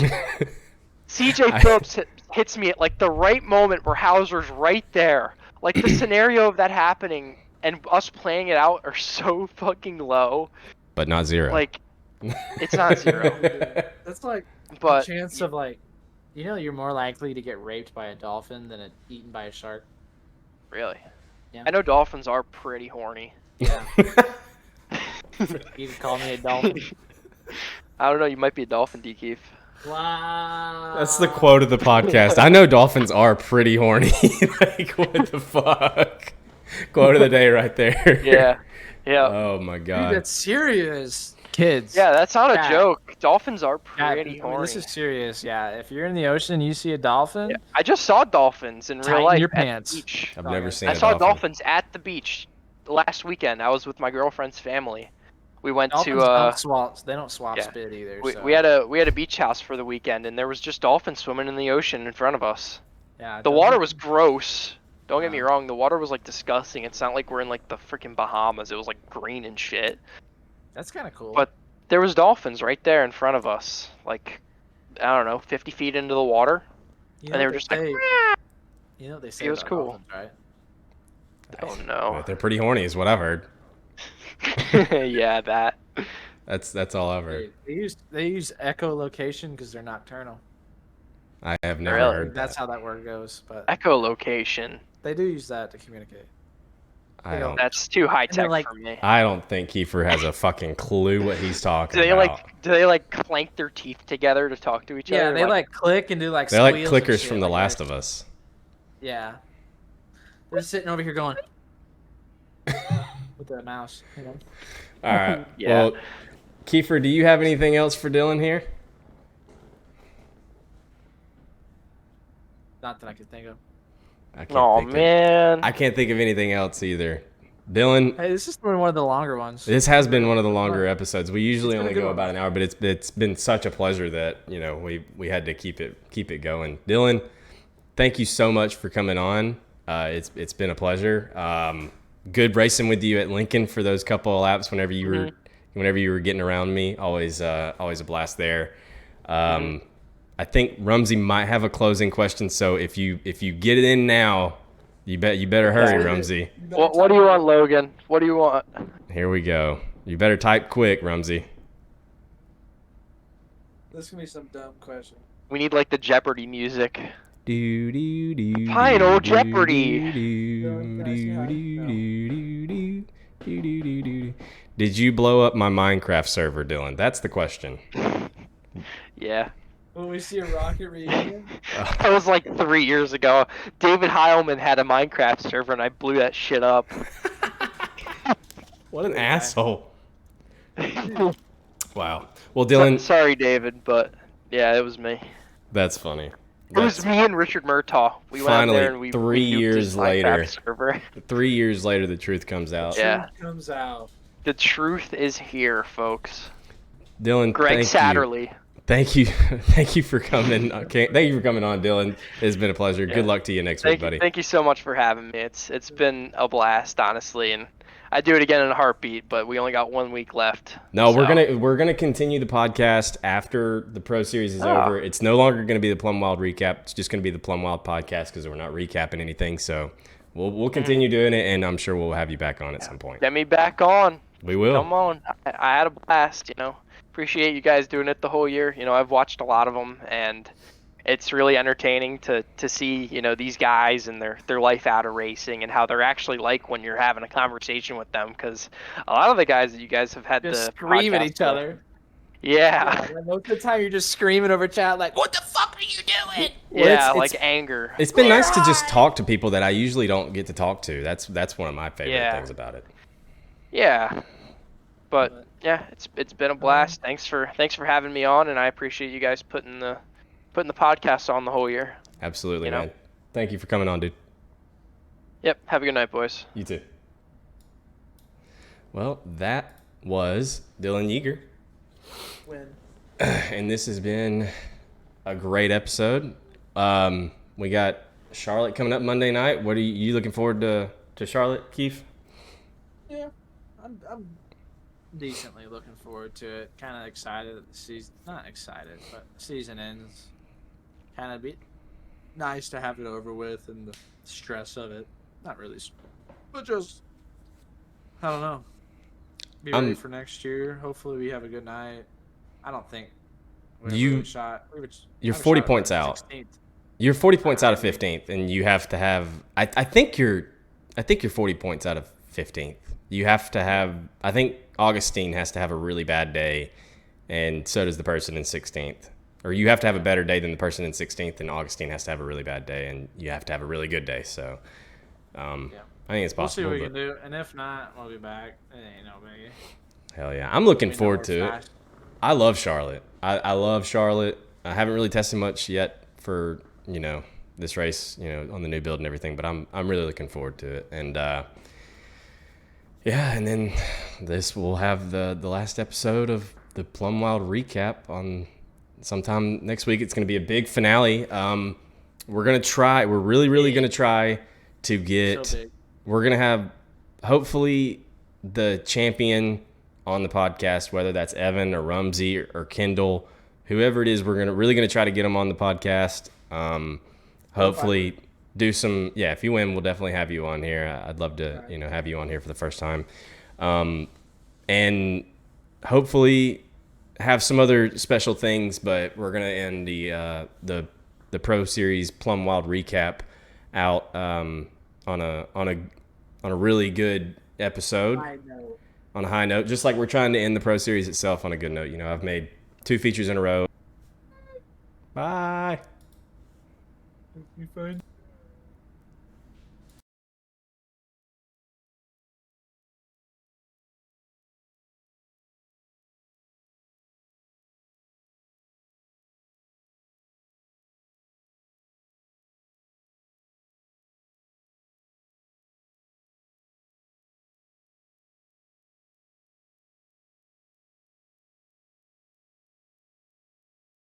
CJ Phillips hits me at like the right moment where Hauser's right there. Like the scenario of that happening and us playing it out are so fucking low. But not zero. Like it's not 0. That's like But the chance of like, you're more likely to get raped by a dolphin than eaten by a shark. really, Yeah. I know dolphins are pretty horny. Yeah. You can call me a dolphin. I don't know. You might be a dolphin, D. Keith. Wow. That's the quote of the podcast. I know dolphins are pretty horny. Like, what the fuck? Quote of the day right there. Yeah. Yeah. Oh my Dude, god. that's serious. Kids. Yeah, that's not a Yeah. joke. Dolphins are Yeah, pretty horny. this is serious. Yeah, if you're in the ocean, you see a dolphin. Yeah, I just saw dolphins in real Tighten life your at the pants. beach. I've never seen I a saw dolphin. dolphins at the beach last weekend. I was with my girlfriend's family. We went Dolphins to don't swap. They don't swap yeah. spit either. we, so. we had a beach house for the weekend, and there was just dolphins swimming in the ocean in front of us. Yeah. The water was gross. Don't get me Wow. wrong. The water was like disgusting. It's not like we're in like the freaking Bahamas. It was like green and shit. That's kind of cool. But there was dolphins right there in front of us, like I don't know, 50 feet into the water, and they were just like, they say It was about cool. dolphins, right? oh no. They're pretty horny is what I've heard. Yeah, that. That's all I've heard. They use echolocation because they're nocturnal. I have never Really? heard That's that. how that word goes. But Echolocation. they do use that to communicate. That's too high tech like- for me. I don't think Kiefer has a fucking clue what he's talking Do they about. like clank their teeth together to talk to each Yeah, other? they like click and do like. They're like squeals and clickers shit, from The like Last that. of Us. Yeah. They're just sitting over here going with the mouse. All right. Yeah. Well, Kiefer, do you have anything else for Dylan here? Not that I could think of. I can't Oh think of- man. I can't think of anything else either. Dylan, Hey, this has been one of the longer ones. this has been one of the longer episodes. We usually It's been a only good go one. about an hour, but it's been such a pleasure that we had to keep it going. Dylan, thank you so much for coming on. It's been a pleasure. Good racing with you at Lincoln for those couple of laps whenever you were getting around me. Always a blast there. I think Rumsey might have a closing question, so if you get it in now, you better hurry, Okay. Rumsey. What do you want, Logan? What do you want? Here we go. You better type quick, Rumsey. This is gonna be some dumb question. We need like the Jeopardy music. Final Final Jeopardy. Did you blow up my Minecraft server, Dylan? That's the question. Yeah. When we see a rocket reunion, That was like 3 years ago. David Heilman had a Minecraft server and I blew that shit up. What an asshole. Wow. Well, Dylan, Sorry, David, but yeah, it was me. that's funny. It was me and Richard Murtaugh. We went out Finally, there and we 3 nuked his years Minecraft later. server. 3 years later, the truth comes out. Yeah. truth comes out. The truth is here, folks. Dylan, Greg thank Satterley. you. Thank you. Thank you for coming. Thank you for coming on, Dylan. It's been a pleasure. Yeah. Good luck to you next week, buddy. Thank you so much for having me. It's been a blast, honestly, and I'd do it again in a heartbeat, but we only got 1 week left. No, so. we're gonna continue the podcast after the Pro Series is over. It's no longer gonna be the Plum Wild recap. It's just gonna be the Plum Wild podcast because we're not recapping anything. So we'll continue doing it, and I'm sure we'll have you back on at some point. Get me back on. We will. Come on. I had a blast. Appreciate you guys doing it the whole year. I've watched a lot of them, and it's really entertaining to see these guys and their life out of racing and how they're actually like when you're having a conversation with them, because a lot of the guys that you guys have had Just to scream at podcast each other. yeah Most of the time, you're just screaming over chat like, "What the fuck are you doing?" yeah it's- like anger. It's been nice to just talk to people that I usually don't get to talk to. That's one of my favorite things about it. Yeah, but yeah, it's been a blast. Thanks for having me on, and I appreciate you guys putting the podcast on the whole year. Absolutely, man. Thank you for coming on, dude. Yep. Have a good night, boys. You too. Well, that was Dylan Yeager. And this has been a great episode. We got Charlotte coming up Monday night. What are you looking forward to Charlotte, Keith? Yeah, I'm decently looking forward to it. Kind of excited that the season, not excited, but the season ends. Kind of be nice to have it over with and the stress of it. Not really, but just, I don't know. Be ready for next year. Hopefully we have a good night. I don't think you're 40 points out. 16th. You're 40 points out of 15th, and you have to have. I think you're 40 points out of 15th. You have to have. I think Augustine has to have a really bad day, and so does the person in 16th. Or you have to have a better day than the person in 16th, and Augustine has to have a really bad day, and you have to have a really good day. So, I think it's possible. We'll see what we can do, and if not, we'll be back. It ain't no biggie. Hell yeah, I'm looking forward to it. I love Charlotte. I love Charlotte. I haven't really tested much yet for this race, on the new build and everything, but I'm really looking forward to it. And and then this will have the last episode of the Plum Wild recap on sometime next week. It's going to be a big finale. We're really going to try to get, we're going to have hopefully the champion on the podcast, whether that's Evan or Rumsey or Kendall, whoever it is. We're really going to try to get them on the podcast. Hopefully do some, if you win, we'll definitely have you on here. I'd love to, have you on here for the first time. And hopefully have some other special things, but we're going to end the Pro Series Plum Wild recap out on a really good episode. On a high note, just like we're trying to end the Pro Series itself on a good note. I've made 2 features in a row. Bye. You fine?